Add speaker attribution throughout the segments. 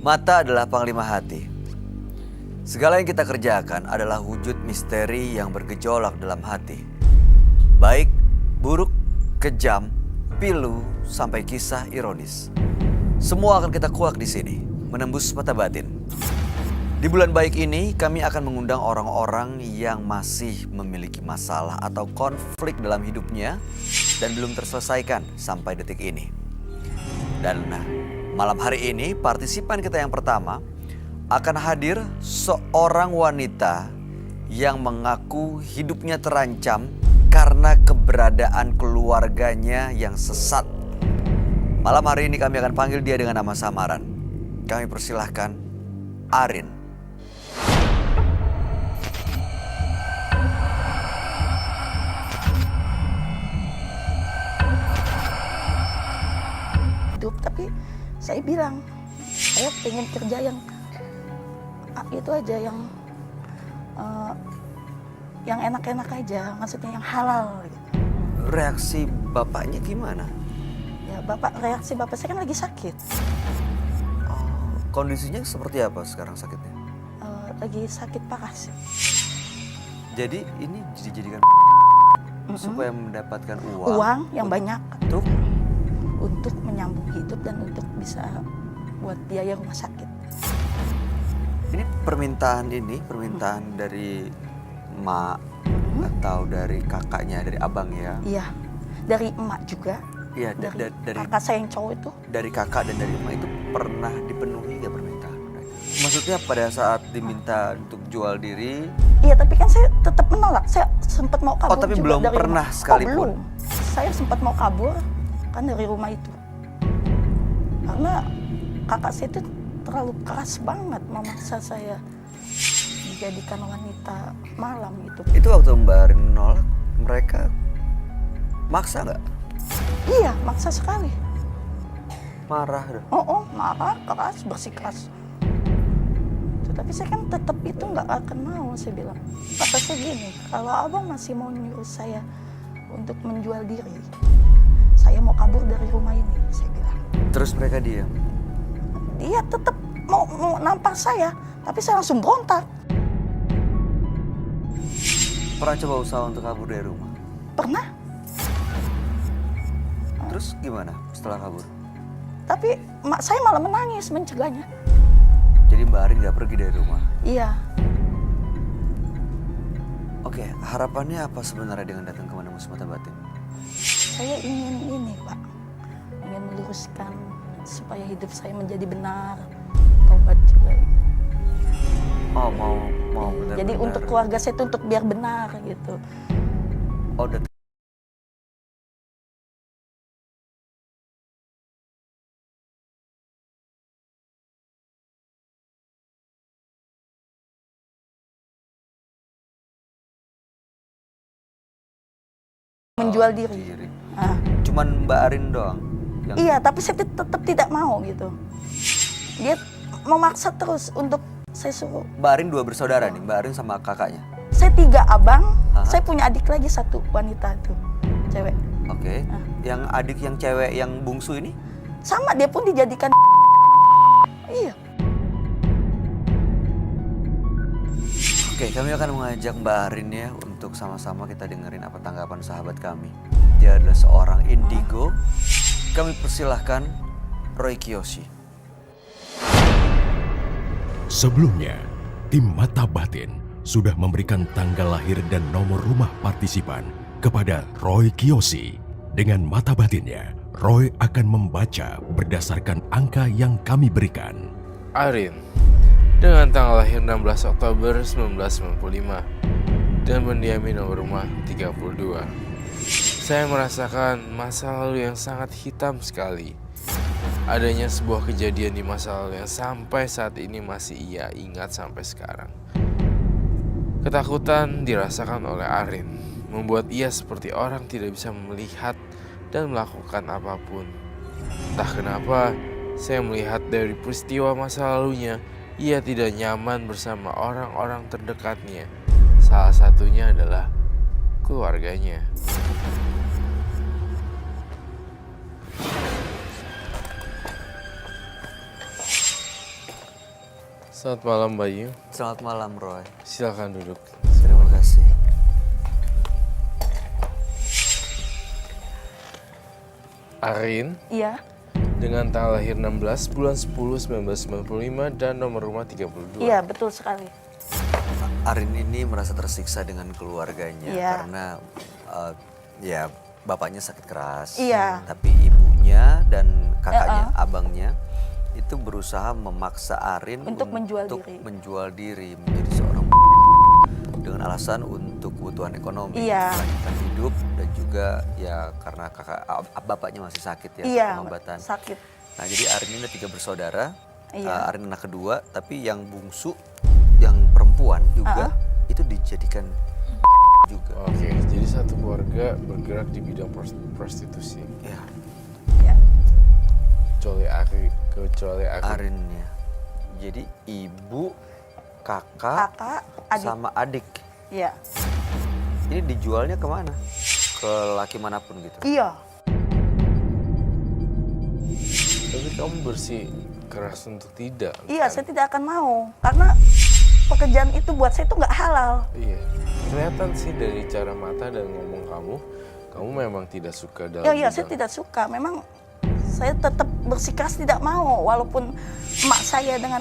Speaker 1: Mata adalah panglima hati. Segala yang kita kerjakan adalah wujud misteri yang bergejolak dalam hati. Baik, buruk, kejam, pilu, sampai kisah ironis. Semua akan kita kuak di sini, menembus mata batin. Di bulan baik ini, kami akan mengundang orang-orang yang masih memiliki masalah atau konflik dalam hidupnya dan belum terselesaikan sampai detik ini. Dan malam hari ini, partisipan kita yang pertama akan hadir seorang wanita yang mengaku hidupnya terancam karena keberadaan keluarganya yang sesat. Malam hari ini kami akan panggil dia dengan nama samaran. Kami persilahkan Arin.
Speaker 2: Tapi saya bilang, saya pengen kerja yang itu aja, yang enak-enak aja, maksudnya yang halal.
Speaker 1: Reaksi bapaknya gimana?
Speaker 2: Ya reaksi bapak saya kan lagi sakit.
Speaker 1: Kondisinya seperti apa sekarang sakitnya?
Speaker 2: Lagi sakit parah sih.
Speaker 1: Jadi ini dijadikan supaya mendapatkan
Speaker 2: uang yang banyak
Speaker 1: untuk
Speaker 2: menyambung hidup dan untuk bisa buat biaya rumah sakit.
Speaker 1: Ini permintaan dari emak atau dari kakaknya, dari abang ya?
Speaker 2: Iya, dari emak juga.
Speaker 1: Iya,
Speaker 2: dari kakak saya yang cowok itu.
Speaker 1: Dari kakak dan dari emak itu pernah dipenuhi gak permintaan mereka? Maksudnya pada saat diminta untuk jual diri?
Speaker 2: Iya, tapi kan saya tetap menolak. Saya sempat mau kabur.
Speaker 1: Oh, tapi
Speaker 2: juga
Speaker 1: belum
Speaker 2: dari
Speaker 1: pernah
Speaker 2: rumah.
Speaker 1: sekalipun?
Speaker 2: Belum. Saya sempat mau kabur kan dari rumah itu. Karena kakak saya itu terlalu keras banget memaksa saya dijadikan wanita malam gitu.
Speaker 1: Itu waktu Mbak Arin menolak, mereka maksa nggak?
Speaker 2: Iya, maksa sekali.
Speaker 1: Marah dong?
Speaker 2: Marah, keras, bersikeras. Tapi saya kan tetap itu nggak akan mau, saya bilang. Kata saya gini, kalau abang masih mau nyuruh saya untuk menjual diri, saya mau kabur dari rumah ini, saya bilang.
Speaker 1: Terus mereka diam?
Speaker 2: Dia tetap mau nampar saya, tapi saya langsung berontak.
Speaker 1: Pernah coba usaha untuk kabur dari rumah?
Speaker 2: Pernah.
Speaker 1: Terus gimana setelah kabur?
Speaker 2: Tapi mak saya malah menangis mencegahnya.
Speaker 1: Jadi Mbak Arin nggak pergi dari rumah?
Speaker 2: Iya.
Speaker 1: Oke, harapannya apa sebenarnya dengan datang ke Menembus Mata Batin?
Speaker 2: Saya ingin ini, Pak. Ingin meluruskan supaya hidup saya menjadi benar. Tobat juga.
Speaker 1: Oh, mau benar-benar.
Speaker 2: Jadi untuk keluarga saya itu untuk biar benar gitu.
Speaker 1: Oh,
Speaker 2: menjual diri.
Speaker 1: Cuman Mbak Arin doang?
Speaker 2: Iya, tapi saya tetap tidak mau gitu. Dia memaksa terus untuk saya suruh.
Speaker 1: Mbak Arin dua bersaudara nih, Mbak Arin sama kakaknya?
Speaker 2: Saya 3 abang, saya punya adik lagi 1 wanita tuh, cewek.
Speaker 1: Oke. Yang adik yang cewek yang bungsu ini?
Speaker 2: Sama, dia pun dijadikan iya.
Speaker 1: Oke, kami akan mengajak Mbak Arin ya untuk sama-sama kita dengerin apa tanggapan sahabat kami. Dia adalah seorang indigo. Kami persilahkan Roy Kiyoshi.
Speaker 3: Sebelumnya, tim Mata Batin sudah memberikan tanggal lahir dan nomor rumah partisipan kepada Roy Kiyoshi. Dengan mata batinnya, Roy akan membaca berdasarkan angka yang kami berikan.
Speaker 4: Arin, dengan tanggal lahir 16 Oktober 1995 dan mendiami nomor rumah 32. Saya merasakan masa lalu yang sangat hitam sekali. Adanya sebuah kejadian di masa lalu yang sampai saat ini masih ia ingat sampai sekarang. Ketakutan dirasakan oleh Arin, membuat ia seperti orang tidak bisa melihat dan melakukan apapun. Entah kenapa, saya melihat dari peristiwa masa lalunya, ia tidak nyaman bersama orang-orang terdekatnya. Salah satunya adalah keluarganya. Selamat malam Bayu.
Speaker 1: Selamat malam, Roy.
Speaker 4: Silakan duduk.
Speaker 1: Terima kasih.
Speaker 4: Arin
Speaker 2: Iya,
Speaker 4: dengan tanggal lahir 16 bulan 10 1995 dan nomor rumah 32.
Speaker 2: iya betul sekali.
Speaker 1: Arin ini merasa tersiksa dengan keluarganya
Speaker 2: Iya.
Speaker 1: karena ya bapaknya sakit keras.
Speaker 2: Iya.
Speaker 1: Tapi ibunya dan kakaknya, abangnya itu berusaha memaksa Arin
Speaker 2: Untuk menjual diri.
Speaker 1: menjual diri menjadi seorang dengan alasan untuk kebutuhan ekonomi,
Speaker 2: Iya.
Speaker 1: melanjutkan hidup dan juga ya karena bapaknya masih sakit ya,
Speaker 2: Iya,
Speaker 1: pengobatan.
Speaker 2: sakit.
Speaker 1: Nah jadi Arin ini ada 3 bersaudara.
Speaker 2: Iya.
Speaker 1: Arin anak kedua, tapi yang bungsu, yang perempuan juga itu dijadikan juga.
Speaker 4: Oke, jadi satu keluarga bergerak di bidang prostitusi.
Speaker 1: Ya,
Speaker 2: Ya.
Speaker 4: Kecuali Arin.
Speaker 1: Arinnya. Jadi ibu, kakak,
Speaker 2: Kakak, adik.
Speaker 1: sama adik.
Speaker 2: Iya.
Speaker 1: Ini dijualnya kemana? Ke laki manapun gitu.
Speaker 2: Iya.
Speaker 4: Tapi kamu bersih keras untuk tidak.
Speaker 2: Iya,
Speaker 4: kan?
Speaker 2: saya tidak akan mau karena pekerjaan itu buat saya itu nggak halal.
Speaker 4: Iya. Kelihatan sih dari cara mata dan ngomong kamu memang tidak suka dalam
Speaker 2: Iya, saya
Speaker 4: bidang-
Speaker 2: tidak suka. Memang saya tetap bersikeras tidak mau, walaupun emak saya dengan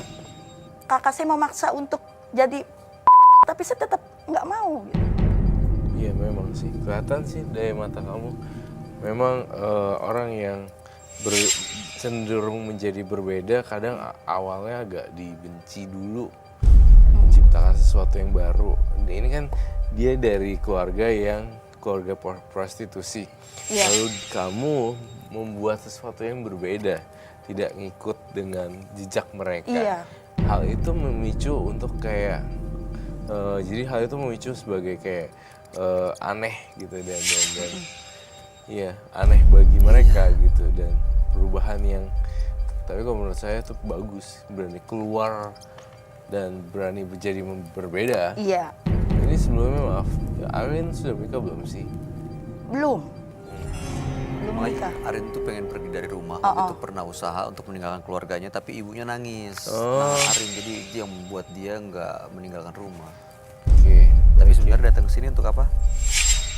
Speaker 2: kakak saya memaksa untuk jadi, tapi saya tetap nggak mau. Gitu.
Speaker 4: Iya memang sih, kelihatan sih dari mata kamu. Memang orang yang cenderung menjadi berbeda kadang awalnya agak dibenci dulu. Menciptakan sesuatu yang baru. Ini kan dia dari keluarga prostitusi.
Speaker 2: Iya.
Speaker 4: Lalu kamu membuat sesuatu yang berbeda, tidak ngikut dengan jejak mereka.
Speaker 2: Iya.
Speaker 4: Hal itu memicu untuk kayak jadi hal itu memicu sebagai kayak aneh gitu dan iya aneh bagi mereka gitu, dan perubahan yang tapi kalau menurut saya itu bagus, berani keluar dan berani menjadi berbeda.
Speaker 2: Iya,
Speaker 4: Ini sebelumnya maaf, Arin sudah menikah belum sih?
Speaker 2: belum nikah.
Speaker 1: Makanya Arin tuh pengen pergi dari rumah. Waktu itu pernah usaha untuk meninggalkan keluarganya, tapi ibunya nangis. Nah, Arin jadi itu yang membuat dia nggak meninggalkan rumah.
Speaker 4: Oke.
Speaker 1: Tapi sebenarnya datang ke sini untuk apa?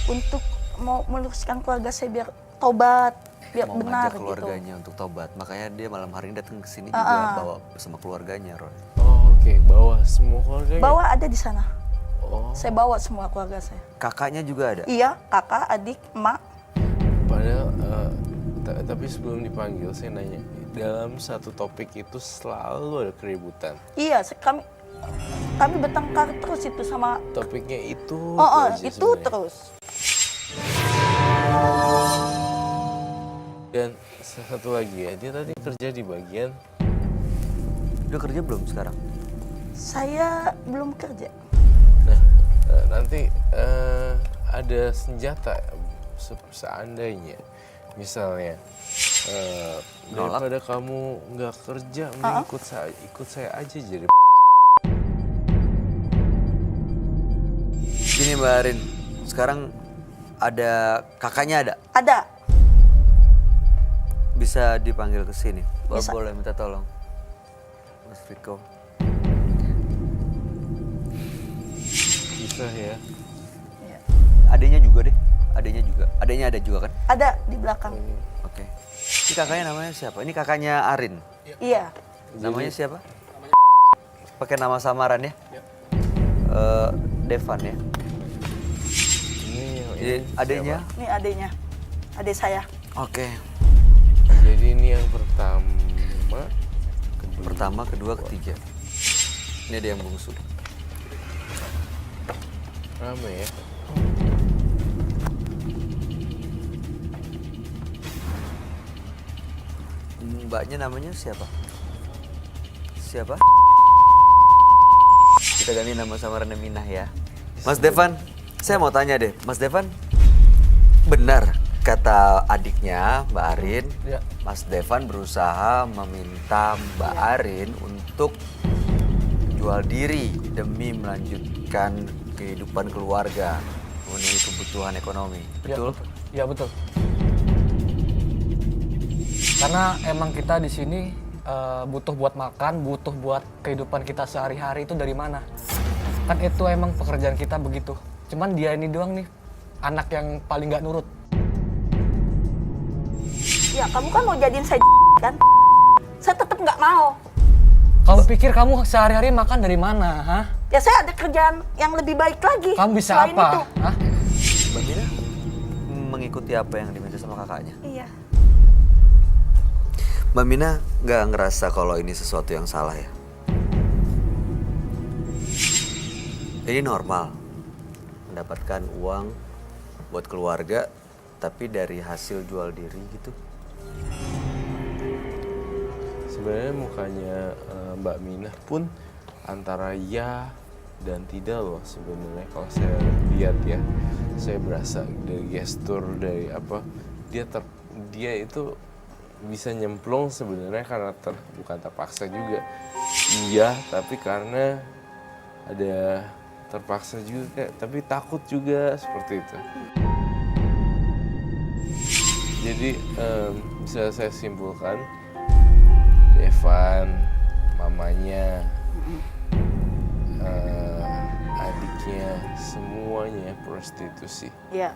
Speaker 2: Untuk mau meluruskan keluarga saya biar tobat, biar
Speaker 1: Mau
Speaker 2: benar
Speaker 1: ngajak
Speaker 2: gitu.
Speaker 1: keluarganya untuk tobat. Makanya dia malam hari ini datang ke sini juga bawa bersama keluarganya, Roy.
Speaker 4: Oh, oke, bawa semua keluarganya.
Speaker 2: Bawa ada di sana.
Speaker 4: Oh,
Speaker 2: Saya bawa semua keluarga saya.
Speaker 1: Kakaknya juga ada.
Speaker 2: Iya, kakak, adik, emak.
Speaker 4: padahal tapi sebelum dipanggil saya nanya, dalam satu topik itu selalu ada keributan.
Speaker 2: Iya, kami bertengkar terus itu sama.
Speaker 4: Topiknya itu aja
Speaker 2: Itu
Speaker 4: sebenarnya.
Speaker 2: terus.
Speaker 4: Dan satu lagi ya, dia tadi kerja di bagian
Speaker 1: Udah kerja belum sekarang?
Speaker 2: Saya belum kerja.
Speaker 4: nah nanti ada senjata seandainya misalnya
Speaker 1: Nolak.
Speaker 4: daripada kamu nggak kerja mending ikut saya aja jadi.
Speaker 1: Gini Mbak Arin, sekarang ada kakaknya ada.
Speaker 2: Ada.
Speaker 1: Bisa dipanggil ke sini.
Speaker 2: Bisa.
Speaker 1: Boleh minta tolong. Mas Viko.
Speaker 4: Bisa ya.
Speaker 2: Iya.
Speaker 1: Adanya juga deh. Adanya ada juga kan?
Speaker 2: Ada di belakang.
Speaker 1: Oke. Ini kakaknya namanya siapa? Ini kakaknya Arin.
Speaker 2: Iya.
Speaker 1: Namanya siapa? Pakai nama samaran ya? Devan ya. Jadi adanya?
Speaker 2: Ini adiknya. Adik saya.
Speaker 1: Oke.
Speaker 4: Jadi ini yang
Speaker 1: Pertama, kedua, ketiga. Ini ada yang bungsu.
Speaker 4: rame ya.
Speaker 1: Mbaknya namanya siapa? Siapa? Kita ganti nama samarannya Minah ya. Mas Devan, saya mau tanya deh. Mas Devan, benar kata adiknya Mbak Arin,
Speaker 4: Ya.
Speaker 1: Mas Devan berusaha meminta Mbak Arin untuk jual diri demi melanjutkan kehidupan keluarga, memenuhi kebutuhan ekonomi. Betul?
Speaker 5: Ya betul. Karena emang kita di sini butuh buat makan, butuh buat kehidupan kita sehari-hari itu dari mana? Kan itu emang pekerjaan kita begitu. Cuman dia ini doang nih, anak yang paling nggak nurut.
Speaker 2: Ya kamu kan mau jadiin saya kan? Saya tetap nggak mau.
Speaker 5: Kamu pikir kamu sehari-hari makan dari mana, hah?
Speaker 2: Ya saya ada kerjaan yang lebih baik lagi.
Speaker 5: Kamu bisa
Speaker 2: selain
Speaker 5: apa?
Speaker 2: itu.
Speaker 5: Hah?
Speaker 1: Mbak Mina mengikuti apa yang diminta sama kakaknya.
Speaker 2: Iya.
Speaker 1: Mbak Mina nggak ngerasa kalau ini sesuatu yang salah ya? Ini normal, mendapatkan uang buat keluarga, tapi dari hasil jual diri gitu.
Speaker 4: Sebenarnya mukanya Mbak Minah pun antara ya dan tidak loh sebenarnya kalau saya lihat ya. Saya berasa dari gestur, dari apa, dia itu bisa nyemplung sebenarnya karena bukan terpaksa juga. Iya, tapi karena ada terpaksa juga kayak, tapi takut juga seperti itu. Jadi bisa saya simpulkan, Evan, mamanya, adiknya, semuanya prostitusi.
Speaker 2: Iya.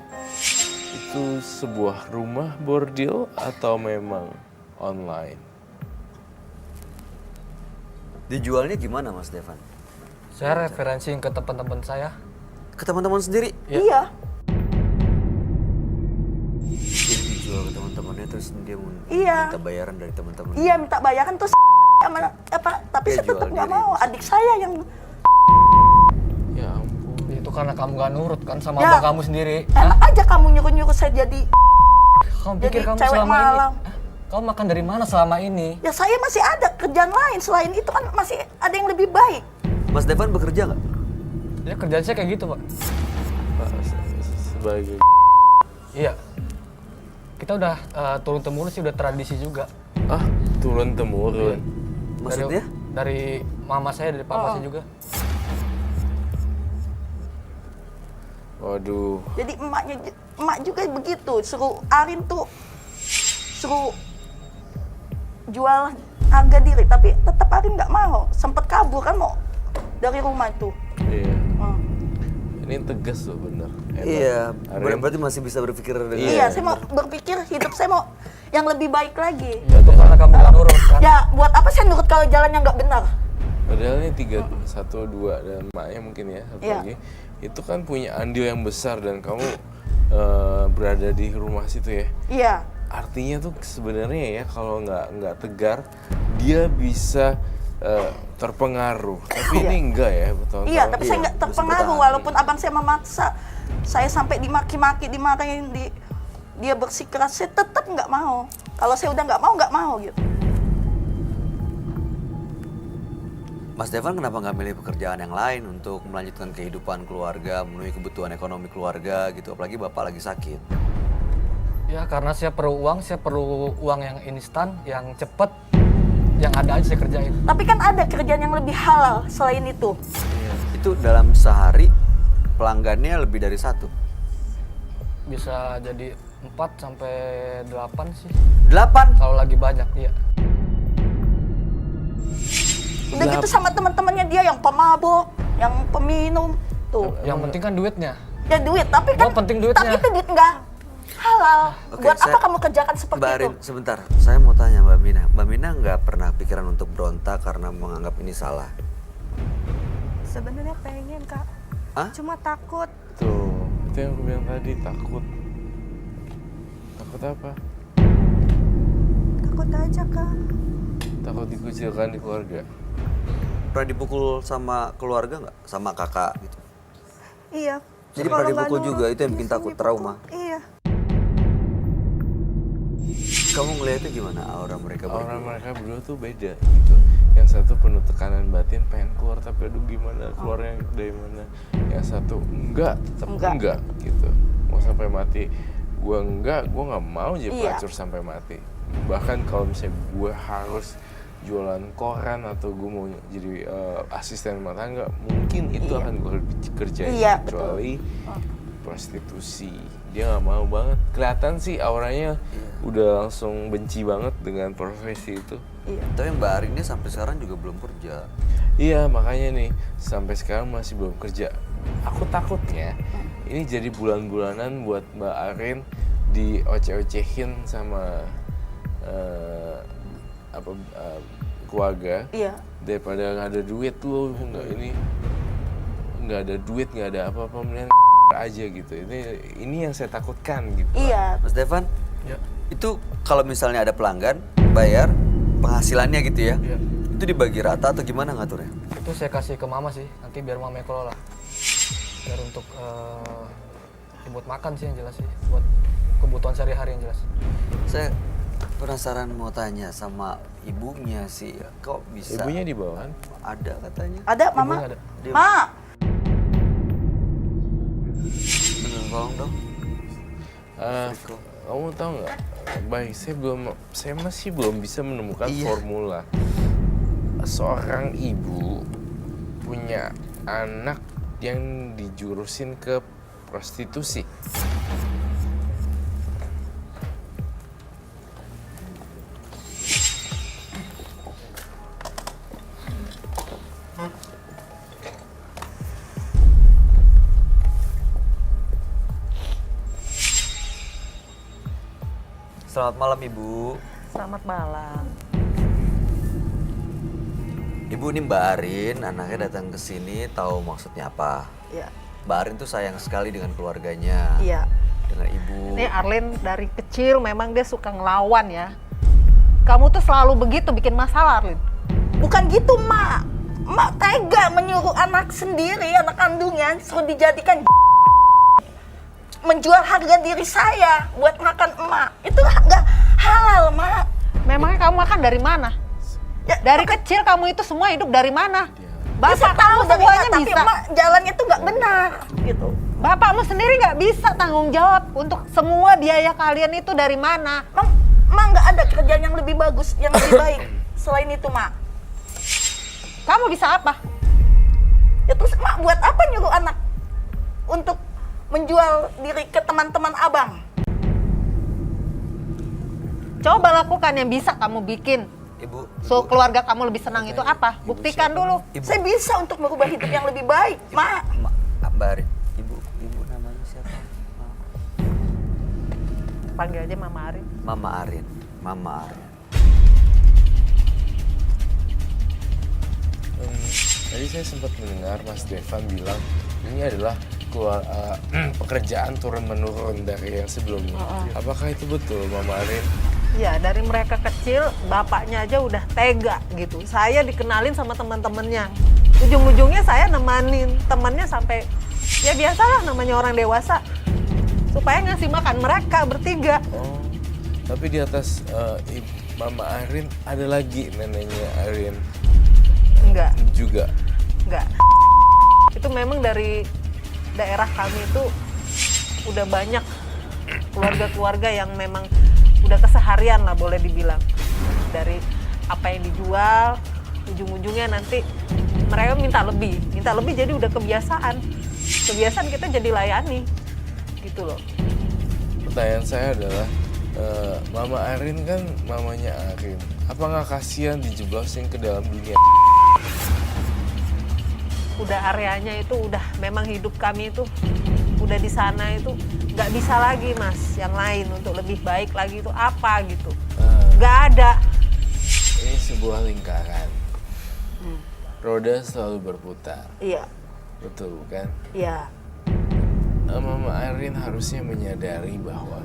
Speaker 4: Itu sebuah rumah bordil atau memang online?
Speaker 1: Dijualnya gimana Mas Devan?
Speaker 5: Saya referensiin ke teman-teman saya.
Speaker 1: Ke teman-teman sendiri?
Speaker 2: Iya.
Speaker 1: Jadi dijual ke teman-temannya terus dia
Speaker 2: Iya.
Speaker 1: minta bayaran dari teman-teman.
Speaker 2: Iya minta bayaran terus sama apa? Tapi
Speaker 1: Dia
Speaker 2: saya
Speaker 1: jual
Speaker 2: tetap nggak
Speaker 1: diri.
Speaker 2: mau. Adik saya yang
Speaker 4: Ya ampun.
Speaker 5: Itu karena kamu nggak nurut kan sama
Speaker 2: Ya.
Speaker 5: abang kamu sendiri.
Speaker 2: enak aja kamu nyuruh-nyuruh saya jadi.
Speaker 5: Kamu pikir
Speaker 2: Jadi
Speaker 5: kamu
Speaker 2: cewek
Speaker 5: selama
Speaker 2: malam.
Speaker 5: ini? Kamu makan dari mana selama ini?
Speaker 2: Ya saya masih ada kerjaan lain selain itu kan masih ada yang lebih baik.
Speaker 1: Mas Devan bekerja nggak?
Speaker 5: Ya kerjaan saya kayak gitu, Pak.
Speaker 4: Pak, sebagai
Speaker 5: Iya. Kita udah turun-temurun sih, udah tradisi juga.
Speaker 4: turun temurun.
Speaker 1: Maksudnya?
Speaker 5: Dari mama saya, dari papa saya juga.
Speaker 4: Waduh.
Speaker 2: Jadi emak juga begitu, suruh Arin tuh suruh jual harga diri, tapi tetap Arin nggak mau. Sempet kabur kan mau dari rumah itu.
Speaker 4: Iya.
Speaker 2: Hmm.
Speaker 4: Ini tegas loh bener. Enak.
Speaker 1: Iya,
Speaker 4: Arin.
Speaker 1: berarti masih bisa berpikir dengan
Speaker 2: Iya, saya mau berpikir hidup saya mau yang lebih baik lagi.
Speaker 5: Ya, itu karena kamu nggak nurut kan.
Speaker 2: Ya buat apa saya nurut kalau jalannya nggak benar?
Speaker 4: Padahal ini 3, 1, 2 dan maknya mungkin ya satu
Speaker 2: Iya.
Speaker 4: lagi. Itu kan punya andil yang besar dan kamu berada di rumah situ ya.
Speaker 2: Iya.
Speaker 4: Artinya tuh sebenarnya ya kalau nggak tegar dia bisa terpengaruh. Tapi ini enggak ya betul.
Speaker 2: Iya, tapi saya
Speaker 1: Iya,
Speaker 2: nggak
Speaker 1: mesti
Speaker 2: terpengaruh
Speaker 1: bertahan.
Speaker 2: walaupun abang saya memaksa. Saya sampai dimaki-maki, dimarahin, dia bersikeras, saya tetap nggak mau. Kalau saya udah nggak mau gitu.
Speaker 1: Mas Devan kenapa nggak milih pekerjaan yang lain untuk melanjutkan kehidupan keluarga, memenuhi kebutuhan ekonomi keluarga gitu, apalagi bapak lagi sakit.
Speaker 5: Ya karena saya perlu uang yang instan, yang cepet, yang ada aja saya kerjain.
Speaker 2: Tapi kan ada kerjaan yang lebih halal selain itu.
Speaker 1: Itu dalam sehari pelanggannya lebih dari 1.
Speaker 5: Bisa jadi 4 sampai 8 sih.
Speaker 1: 8?
Speaker 5: Kalau lagi banyak, iya.
Speaker 2: Udah gitu sama teman-temannya dia yang pemabok, yang peminum tuh.
Speaker 5: Yang penting kan duitnya.
Speaker 2: Ya duit, tapi kan
Speaker 5: Oh, penting duitnya.
Speaker 2: tapi itu duit nggak halal.
Speaker 1: Oke,
Speaker 2: Buat apa
Speaker 1: saya-
Speaker 2: kamu kerjakan seperti
Speaker 1: Mbak
Speaker 2: itu?
Speaker 1: Arin, sebentar. Saya mau tanya Mbak Mina. Mbak Mina nggak pernah pikiran untuk berontak karena menganggap ini salah?
Speaker 6: Sebenarnya pengen Kak,
Speaker 1: Hah?
Speaker 6: cuma takut.
Speaker 4: Tuh, itu yang aku bilang tadi, takut. Takut apa?
Speaker 6: Takut aja Kak.
Speaker 4: Takut dikucilkan di keluarga.
Speaker 1: Pernah dipukul sama keluarga nggak? Sama kakak gitu?
Speaker 6: Iya.
Speaker 1: Jadi
Speaker 6: kalau
Speaker 1: pernah
Speaker 6: nggak
Speaker 1: dipukul
Speaker 6: nurut,
Speaker 1: juga, itu yang bikin
Speaker 6: biasanya
Speaker 1: takut,
Speaker 6: dipukul.
Speaker 1: trauma?
Speaker 6: Iya.
Speaker 1: Kamu ngeliatnya gimana aura mereka berdua?
Speaker 4: Orang mereka berdua tuh beda gitu. Yang satu penuh tekanan batin, pengen keluar tapi aduh gimana keluarnya dari mana. Yang satu enggak, tetap enggak gitu. Mau sampai mati. Gua nggak mau jadi
Speaker 2: Iya.
Speaker 4: pelacur sampai mati. Bahkan kalau misalnya gue harus jualan koran atau gue mau jadi asisten rumah tangga, mungkin itu
Speaker 2: Iya.
Speaker 4: akan gue kerjain.
Speaker 2: Iya, betul.
Speaker 4: Kecuali prostitusi, dia nggak mau banget. Kelihatan sih auranya udah langsung benci banget dengan profesi itu.
Speaker 2: Iya.
Speaker 1: Tapi Mbak Arin ini sampai sekarang juga belum kerja.
Speaker 4: Iya, makanya nih sampai sekarang masih belum kerja. Aku takutnya ini jadi bulan-bulanan buat Mbak Arin dioceh-ocehin sama keluarga.
Speaker 2: Iya.
Speaker 4: Daripada nggak ada duit loh, nggak ada duit, nggak ada apa-apa, mendingan aja gitu. Ini yang saya takutkan gitu.
Speaker 2: Iya.
Speaker 1: Mas Devan,
Speaker 5: Ya.
Speaker 1: itu kalau misalnya ada pelanggan bayar penghasilannya gitu ya,
Speaker 5: Iya.
Speaker 1: itu dibagi rata atau gimana ngaturnya?
Speaker 5: Itu saya kasih ke mama sih, nanti biar mama yang kelola. Biar untuk buat makan sih yang jelas sih, buat kebutuhan sehari-hari yang jelas.
Speaker 1: Saya penasaran mau tanya sama ibunya sih, kok bisa?
Speaker 4: Ibunya di bawah kan?
Speaker 1: Ada katanya.
Speaker 2: Ada, Mama.
Speaker 5: Ibunya ada.
Speaker 2: Ma.
Speaker 1: Bener, tolong dong.
Speaker 4: Kamu tahu nggak? Baik, saya masih belum bisa menemukan
Speaker 1: Iya.
Speaker 4: formula. Seorang ibu punya anak yang dijurusin ke prostitusi.
Speaker 1: Selamat malam Ibu.
Speaker 6: Selamat malam.
Speaker 1: Ibu ini Mbak Arin, anaknya datang ke sini tahu maksudnya apa?
Speaker 2: Iya.
Speaker 1: Mbak Arin tuh sayang sekali dengan keluarganya,
Speaker 2: Iya.
Speaker 1: dengan ibu.
Speaker 6: Ini Arlin dari kecil memang dia suka ngelawan ya. Kamu tuh selalu begitu bikin masalah, Arlin.
Speaker 2: Bukan gitu, Mak. Mak tega menyuruh anak sendiri, anak kandungnya, suruh dijadikan menjual harga diri saya buat makan emak. Itu nggak halal, Mak.
Speaker 6: Memangnya kamu makan dari mana?
Speaker 2: Ya,
Speaker 6: Dari kecil kamu itu semua hidup dari mana?
Speaker 2: Bapak
Speaker 6: Bapak
Speaker 2: tahu
Speaker 6: kamu
Speaker 2: dari
Speaker 6: semuanya
Speaker 2: tapi
Speaker 6: bisa.
Speaker 2: Emak jalannya tuh nggak benar, gitu.
Speaker 6: Bapakmu sendiri nggak bisa tanggung jawab untuk semua biaya kalian itu dari mana?
Speaker 2: Mak nggak ada kerjaan yang lebih bagus, yang lebih baik selain itu, Mak.
Speaker 6: Kamu bisa apa?
Speaker 2: Ya terus Mak buat apa nyuruh anak untuk menjual diri ke teman-teman abang?
Speaker 6: Coba lakukan yang bisa kamu bikin.
Speaker 1: Ibu,
Speaker 6: So keluarga kamu lebih senang itu apa? Buktikan dulu.
Speaker 1: Ibu.
Speaker 2: Saya bisa untuk merubah hidup yang lebih baik, Mak.
Speaker 1: Mbak Arin, ibu namanya siapa?
Speaker 6: Panggil aja Mama Arin.
Speaker 1: Mama Arin, Mama Arin.
Speaker 4: Tadi saya sempat mendengar Mas Devan bilang ini adalah pekerjaan turun-menurun dari yang sebelumnya. Apakah itu betul, Mama Arin?
Speaker 6: Ya dari mereka kecil bapaknya aja udah tega gitu. Saya dikenalin sama teman-temannya. Ujung-ujungnya saya nemanin temannya sampai ya biasalah namanya orang dewasa. Supaya ngasih makan mereka bertiga.
Speaker 4: Oh, tapi di atas Mama Arin ada lagi neneknya Arin
Speaker 6: Enggak,
Speaker 4: juga.
Speaker 6: enggak. Itu memang dari daerah kami itu udah banyak keluarga-keluarga yang memang udah keseharian lah boleh dibilang. Dari apa yang dijual, ujung-ujungnya nanti mereka minta lebih jadi udah kebiasaan. Kebiasaan kita jadi layani, gitu loh.
Speaker 4: Pertanyaan saya adalah, Mama Arin kan mamanya Arin. Apa nggak kasihan dijeblosin ke dalam dunia?
Speaker 6: Udah areanya itu udah memang hidup kami itu udah di sana itu nggak bisa lagi mas yang lain untuk lebih baik lagi itu apa gitu nggak ada.
Speaker 4: Ini sebuah lingkaran. Roda selalu berputar.
Speaker 2: Iya,
Speaker 4: Betul bukan?
Speaker 2: iya.
Speaker 4: Mama Arin harusnya menyadari bahwa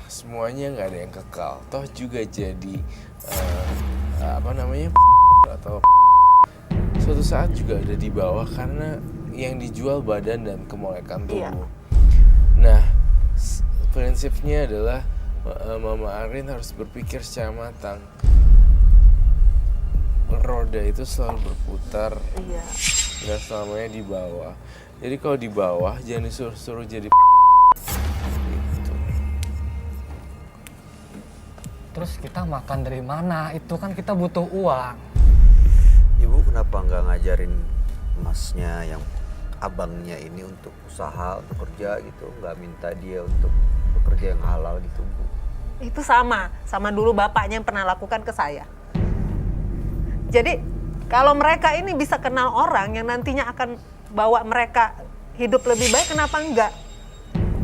Speaker 4: semuanya nggak ada yang kekal. Toh juga jadi atau suatu saat juga ada di bawah karena yang dijual badan dan kemolekan tubuh.
Speaker 2: Iya.
Speaker 4: Nah, prinsipnya adalah Mama Arin harus berpikir secara matang. Roda itu selalu berputar,
Speaker 2: Iya.
Speaker 4: nggak selamanya di bawah. Jadi kalau di bawah jangan disuruh-suruh jadi gitu.
Speaker 5: Terus kita makan dari mana? Itu kan kita butuh uang.
Speaker 1: Ibu kenapa nggak ngajarin masnya yang abangnya ini untuk usaha, untuk kerja gitu? Nggak minta dia untuk kerja yang halal gitu, Bu?
Speaker 6: Itu sama dulu bapaknya yang pernah lakukan ke saya. Jadi kalau mereka ini bisa kenal orang yang nantinya akan bawa mereka hidup lebih baik, kenapa enggak?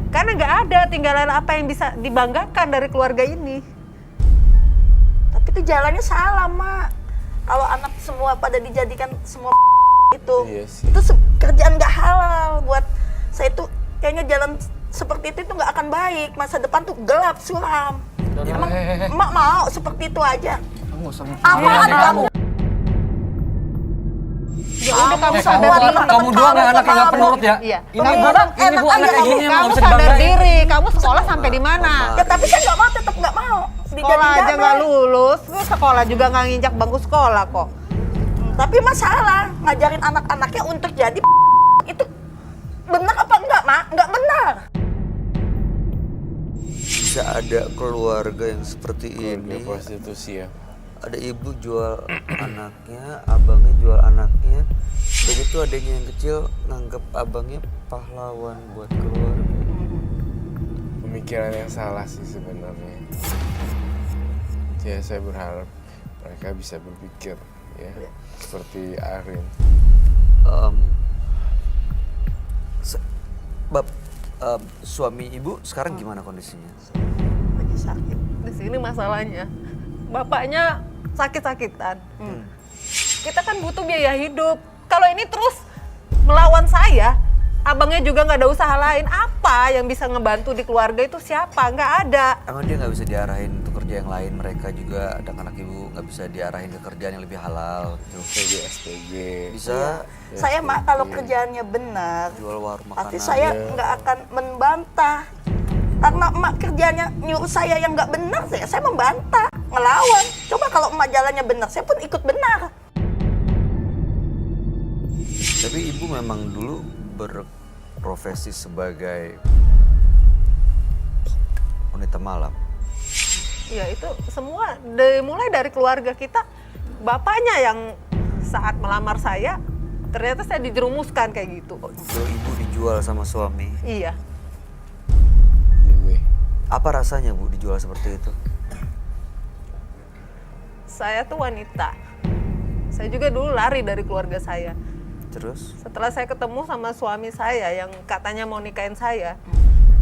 Speaker 6: Karena nggak ada tinggalan apa yang bisa dibanggakan dari keluarga ini.
Speaker 2: Tapi itu jalannya salah, Mak. Kalau anak semua pada dijadikan semua itu,
Speaker 4: Iya sih.
Speaker 2: itu kerjaan nggak halal. Buat saya itu kayaknya jalan seperti itu nggak akan baik. Masa depan tuh gelap, suram. Emang Emak mau seperti itu aja?
Speaker 5: Kamu nggak usah
Speaker 2: Apaan kamu?
Speaker 6: Ya udah kamu
Speaker 2: Kamu
Speaker 6: sadar diri.
Speaker 5: kamu doang yang anak yang nggak penurut ya?
Speaker 6: Iya.
Speaker 5: Ini
Speaker 2: Orang
Speaker 5: ini
Speaker 2: enak
Speaker 5: bu anak
Speaker 2: aja
Speaker 5: kayak gini emang
Speaker 6: Kamu
Speaker 5: nggak bisa
Speaker 6: sadar
Speaker 5: dibanggain.
Speaker 6: diri. Kamu sekolah sampai di mana?
Speaker 2: Ya tapi saya nggak mau, tetap nggak mau.
Speaker 6: Sekolah aja nggak lulus. Lu sekolah juga nggak nginjak bangku sekolah kok.
Speaker 2: Tapi masalah ngajarin anak-anaknya untuk jadi itu benar apa enggak, Mak? Nggak benar.
Speaker 1: Bisa ada keluarga yang seperti
Speaker 4: Keluarga
Speaker 1: ini.
Speaker 4: prostitusi ya.
Speaker 1: Ada ibu jual anaknya, abangnya jual anaknya. Begitu adanya yang kecil nganggep abangnya pahlawan buat keluarga.
Speaker 4: Pemikiran yang salah sih sebenarnya. Ya saya berharap mereka bisa berpikir ya seperti Arin.
Speaker 1: Suami ibu sekarang gimana kondisinya?
Speaker 2: Lagi sakit.
Speaker 6: Di sini masalahnya, bapaknya sakit-sakitan. Kita kan butuh biaya hidup. Kalau ini terus melawan saya, abangnya juga nggak ada usaha lain. Apa yang bisa ngebantu di keluarga itu siapa? Nggak ada.
Speaker 1: Emang dia nggak bisa diarahin untuk kerja yang lain? Mereka juga anak-anak ibu nggak bisa diarahin ke kerjaan yang lebih halal gitu.
Speaker 4: SPG, SPG.
Speaker 1: Bisa
Speaker 2: Saya, Mak, kalau kerjaannya benar,
Speaker 1: jual warung makanan.
Speaker 2: pasti saya nggak akan membantah. Karena emak kerjanya nyuruh saya yang nggak benar, saya membantah, ngelawan. Coba kalau emak jalannya benar, saya pun ikut benar.
Speaker 1: Tapi ibu memang dulu berprofesi sebagai wanita malam.
Speaker 6: Ya itu semua mulai dari keluarga kita. Bapaknya yang saat melamar saya, ternyata saya dijerumuskan kayak gitu.
Speaker 1: Itu ibu dijual sama suami.
Speaker 6: Iya.
Speaker 4: Iya gue.
Speaker 1: Apa rasanya Bu dijual seperti itu?
Speaker 6: Saya tuh wanita. Saya juga dulu lari dari keluarga saya.
Speaker 1: Terus?
Speaker 6: Setelah saya ketemu sama suami saya yang katanya mau nikahin saya,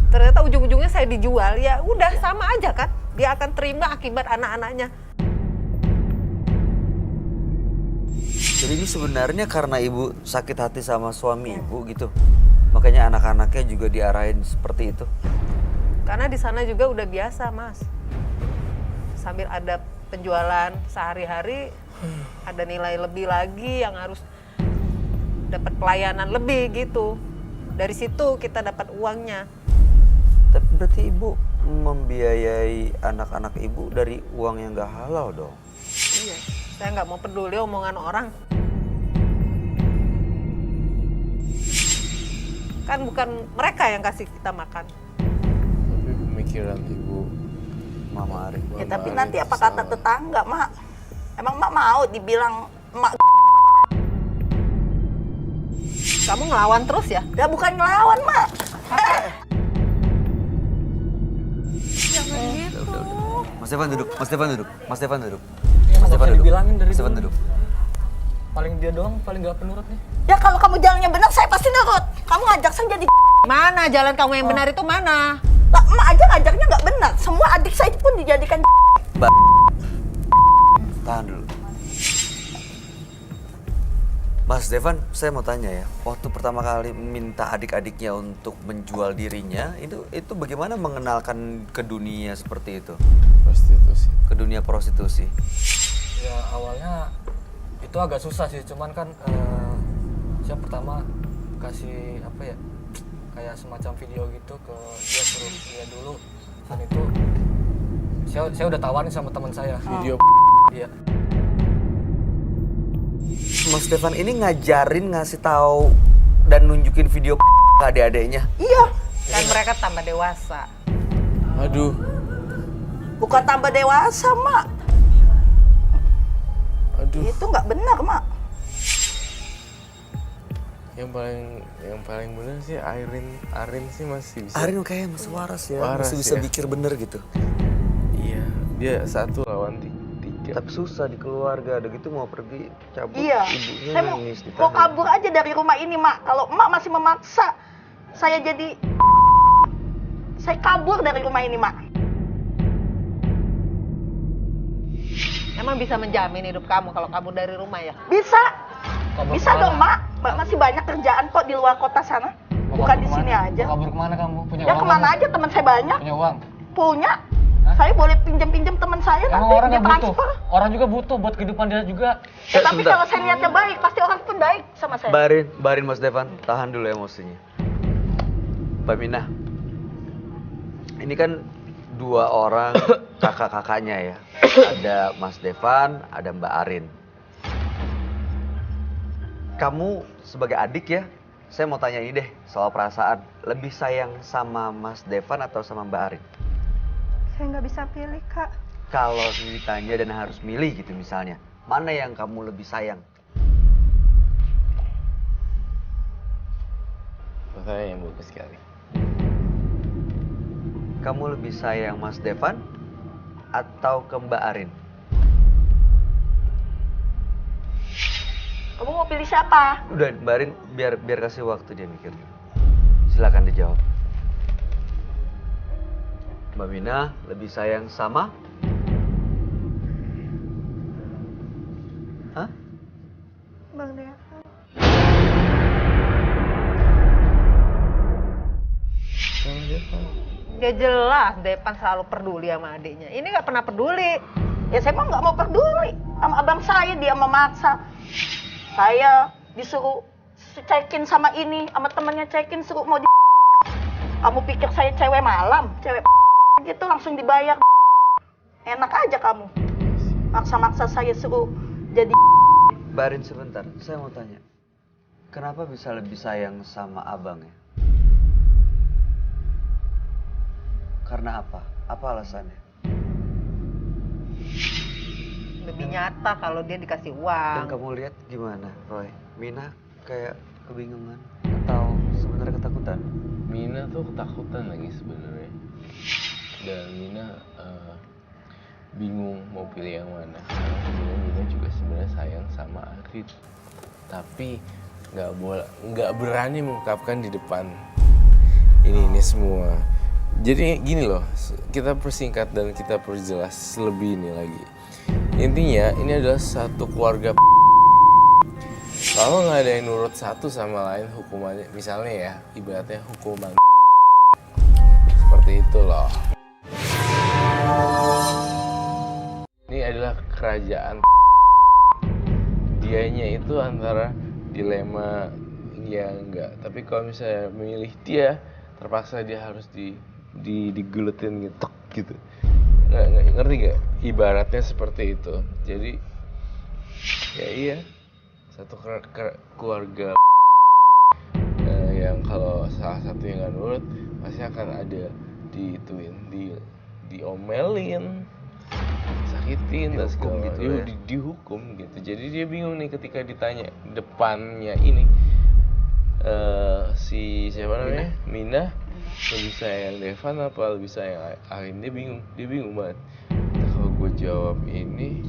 Speaker 6: ternyata ujung-ujungnya saya dijual. Ya udah sama aja kan. Dia akan terima akibat anak-anaknya.
Speaker 1: Jadi ini sebenarnya karena ibu sakit hati sama suami ibu gitu. Makanya anak-anaknya juga diarahin seperti itu.
Speaker 6: Karena di sana juga udah biasa, Mas. Sambil ada penjualan sehari-hari, ada nilai lebih lagi yang harus dapat pelayanan lebih gitu. Dari situ kita dapat uangnya.
Speaker 1: Tapi berarti ibu membiayai anak-anak ibu dari uang yang gak halal dong.
Speaker 6: Iya. Saya nggak mau peduli omongan orang. Kan bukan mereka yang kasih kita makan.
Speaker 4: Tapi pemikiran ibu
Speaker 1: Mama Arin.
Speaker 2: Ya, tapi
Speaker 4: Mama
Speaker 2: nanti
Speaker 4: Arin
Speaker 2: apa kata
Speaker 4: salah.
Speaker 2: tetangga, Mak? Emang Mak mau dibilang Mak
Speaker 6: Kamu ngelawan terus ya?
Speaker 2: ya bukan ngelawan, Mak.
Speaker 1: Udah. Mas Stefan duduk, Mas Stefan duduk, Mas Stefan duduk.
Speaker 5: Ya,
Speaker 1: Mas
Speaker 5: nggak
Speaker 1: Stefan
Speaker 5: usah
Speaker 1: duduk.
Speaker 5: dibilangin dari
Speaker 1: Mas Stefan
Speaker 5: dulu.
Speaker 1: duduk.
Speaker 5: Paling dia doang paling nggak penurut nih.
Speaker 2: Ya kalau kamu jalannya benar, saya pasti nurut. Kamu ngajak saya jadi
Speaker 6: Mana jalan kamu yang benar itu mana?
Speaker 2: lah, Emak aja ngajaknya nggak benar. Semua adik saya pun dijadikan
Speaker 1: Tahan dulu. Mas Stefan, saya mau tanya ya. Waktu pertama kali minta adik-adiknya untuk menjual dirinya, itu bagaimana mengenalkan ke dunia seperti itu?
Speaker 4: prostitusi.
Speaker 1: Ke dunia prostitusi.
Speaker 5: Ya awalnya itu agak susah sih, cuman kan saya pertama kasih apa ya, kayak semacam video gitu ke dia, suruh dia dulu, dan itu saya udah tawarin sama teman saya.
Speaker 4: Video
Speaker 5: Iya.
Speaker 1: Mas Stefan ini ngajarin, ngasih tahu dan nunjukin video ke adik-adiknya.
Speaker 2: iya,
Speaker 6: Kan mereka tambah dewasa.
Speaker 4: aduh.
Speaker 2: bukan tambah dewasa, Mak.
Speaker 4: Aduh.
Speaker 2: Itu nggak benar, Mak.
Speaker 4: Yang paling bener sih Arin sih masih bisa.
Speaker 1: Arin kayak masih waras ya,
Speaker 4: Waras
Speaker 1: masih bisa
Speaker 4: ya.
Speaker 1: pikir bener gitu.
Speaker 4: Iya, dia 1 lawan 3.
Speaker 1: Tapi susah di keluarga, udah gitu mau pergi cabut,
Speaker 2: Iya,
Speaker 1: ibunya
Speaker 2: saya
Speaker 1: nangis
Speaker 2: mau
Speaker 1: ditahan.
Speaker 2: kabur aja dari rumah ini, Mak. Kalau Mak masih memaksa saya jadi, saya kabur dari rumah ini, Mak.
Speaker 6: Emang bisa menjamin hidup kamu kalau kabur dari rumah ya?
Speaker 2: Bisa,
Speaker 5: Kabur
Speaker 2: bisa
Speaker 5: kemana?
Speaker 2: dong, Mak. Mak masih banyak kerjaan kok di luar kota sana.
Speaker 5: Mau
Speaker 2: Bukan
Speaker 5: kabur
Speaker 2: di sini
Speaker 5: kemana?
Speaker 2: aja.
Speaker 5: Mau kabur kemana kamu? Punya
Speaker 2: Ya
Speaker 5: uang
Speaker 2: kemana
Speaker 5: kamu?
Speaker 2: aja, teman saya banyak.
Speaker 5: Punya uang?
Speaker 2: Punya.
Speaker 5: Hah?
Speaker 2: Saya boleh pinjam-pinjam teman saya,
Speaker 5: Emang
Speaker 2: nanti
Speaker 5: orang
Speaker 2: dia
Speaker 5: yang butuh?
Speaker 2: transfer.
Speaker 5: Orang juga butuh buat kehidupan dia juga.
Speaker 2: Ya, tapi
Speaker 1: Sebentar.
Speaker 2: kalau saya niatnya baik, pasti orang pun baik sama saya.
Speaker 1: Barin Mas Devan, tahan dulu emosinya. Mbak Mina, ini kan 2 orang kakak-kakaknya ya. Ada Mas Devan, ada Mbak Arin. Kamu sebagai adik ya, saya mau tanya ini deh soal perasaan. Lebih sayang sama Mas Devan atau sama Mbak Arin?
Speaker 2: Saya nggak bisa pilih, Kak.
Speaker 1: Kalau ditanya dan harus milih gitu misalnya, mana yang kamu lebih sayang?
Speaker 4: Pertanyaan yang bagus sekali.
Speaker 1: Kamu lebih sayang Mas Devan atau ke Mbak Arin?
Speaker 2: Kamu mau pilih siapa?
Speaker 1: Udah, Mbak Arin biar kasih waktu dia mikir. Silakan dijawab. Mbak Mina lebih sayang sama? Hah?
Speaker 2: Bang Devan.
Speaker 4: Sama Devan.
Speaker 6: Ya jelas, Depan selalu peduli sama adiknya. Ini nggak pernah peduli.
Speaker 2: Ya saya mah nggak mau peduli sama abang saya, dia memaksa. Saya disuruh cekin sama ini, sama temennya cekin, suruh mau di... Kamu pikir saya cewek malam? Cewek gitu langsung dibayar. Enak aja kamu. Maksa-maksa saya suruh jadi...
Speaker 1: Mbak Arin sebentar, saya mau tanya. Kenapa bisa lebih sayang sama abang ya? Karena apa? Apa alasannya?
Speaker 6: Lebih nyata kalau dia dikasih
Speaker 1: Dan
Speaker 6: uang.
Speaker 1: kamu lihat gimana, Roy? Mina kayak kebingungan atau sebenarnya ketakutan?
Speaker 4: Mina tuh ketakutan lagi sebenarnya. Dan Mina bingung mau pilih yang mana. Karena sebenarnya Mina juga sebenarnya sayang sama Arin. Tapi nggak berani mengungkapkan di depan ini semua. Jadi gini loh, kita persingkat dan kita perjelas lebih ini lagi. Intinya ini adalah satu keluarga. Kalau nggak ada yang nurut satu sama lain hukumannya, misalnya ya, ibaratnya hukuman seperti itu loh. Ini adalah kerajaan. Dianya itu antara dilema ya enggak. Tapi kalau misalnya memilih dia, terpaksa dia harus digulutin gitu, gitu. Ngerti gak? Ibaratnya seperti itu. Jadi ya iya, satu keluarga yang kalau salah satu yang nggak nurut pasti akan ada diomelin, sakitin dan segala
Speaker 1: gitu
Speaker 4: macam.
Speaker 1: ya?
Speaker 4: Dihukum gitu. Jadi dia bingung nih ketika ditanya depannya ini si siapa namanya Mina lebih sayang Devan apa lebih sayang Arin. Dia bingung banget. Kalau gue jawab ini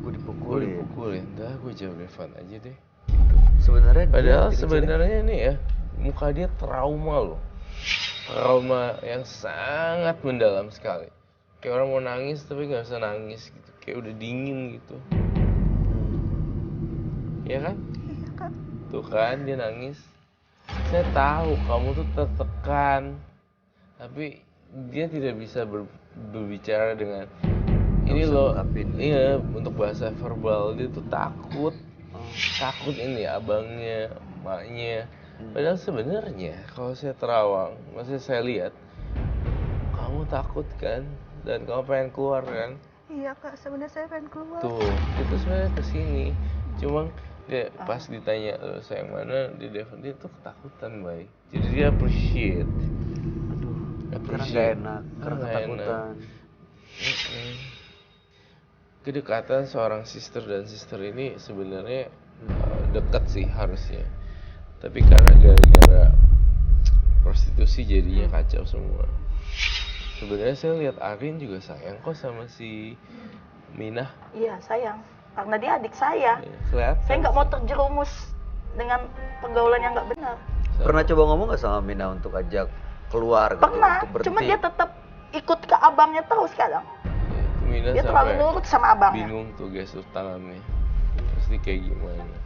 Speaker 1: Gue
Speaker 4: gue dipukulin, dah gue jawab Devan aja deh.
Speaker 1: Sebenarnya
Speaker 4: Padahal
Speaker 1: dia
Speaker 4: sebenarnya nih ya, muka dia trauma loh. Trauma yang sangat mendalam sekali. Kayak orang mau nangis tapi nggak bisa nangis gitu. Kayak udah dingin gitu. Ya kan?
Speaker 2: Iya, Kak.
Speaker 4: Tuh kan dia nangis. Saya tahu kamu tuh tertekan. Tapi dia tidak bisa berbicara dengan ini
Speaker 1: bisa
Speaker 4: loh.
Speaker 1: ngungkapin.
Speaker 4: Iya, untuk bahasa verbal dia tuh takut. Takut ini abangnya, emaknya. Padahal sebenarnya kalau saya terawang, maksudnya saya lihat kamu takut kan dan kamu pengen keluar kan.
Speaker 2: Iya, Kak, sebenarnya saya pengen keluar.
Speaker 4: Tuh, itu sebenarnya kesini. Cuma dia pas ditanya lo sayang mana, dia tuh ketakutan, baik. Jadi dia appreciate.
Speaker 1: karena nggak enak, karena
Speaker 4: Karena nggak
Speaker 1: ketakutan.
Speaker 4: Kedekatan seorang sister dan sister ini sebenarnya dekat sih harusnya. Tapi karena gara-gara prostitusi jadinya kacau semua. Sebenarnya saya lihat Arin juga sayang kok sama si Minah.
Speaker 2: Iya sayang, karena dia adik saya.
Speaker 4: Kelihatan.
Speaker 2: Saya nggak mau terjerumus dengan pergaulan yang nggak benar.
Speaker 1: Pernah coba ngomong nggak sama Mina untuk ajak keluar gitu,
Speaker 2: Pernah,
Speaker 1: untuk berhenti?
Speaker 2: cuma dia tetap ikut ke abangnya terus kadang.
Speaker 4: Mina
Speaker 2: Dia terlalu
Speaker 4: sampai
Speaker 2: nurut sama abangnya.
Speaker 4: bingung tuh gestur tangannya. Pasti kayak gimana.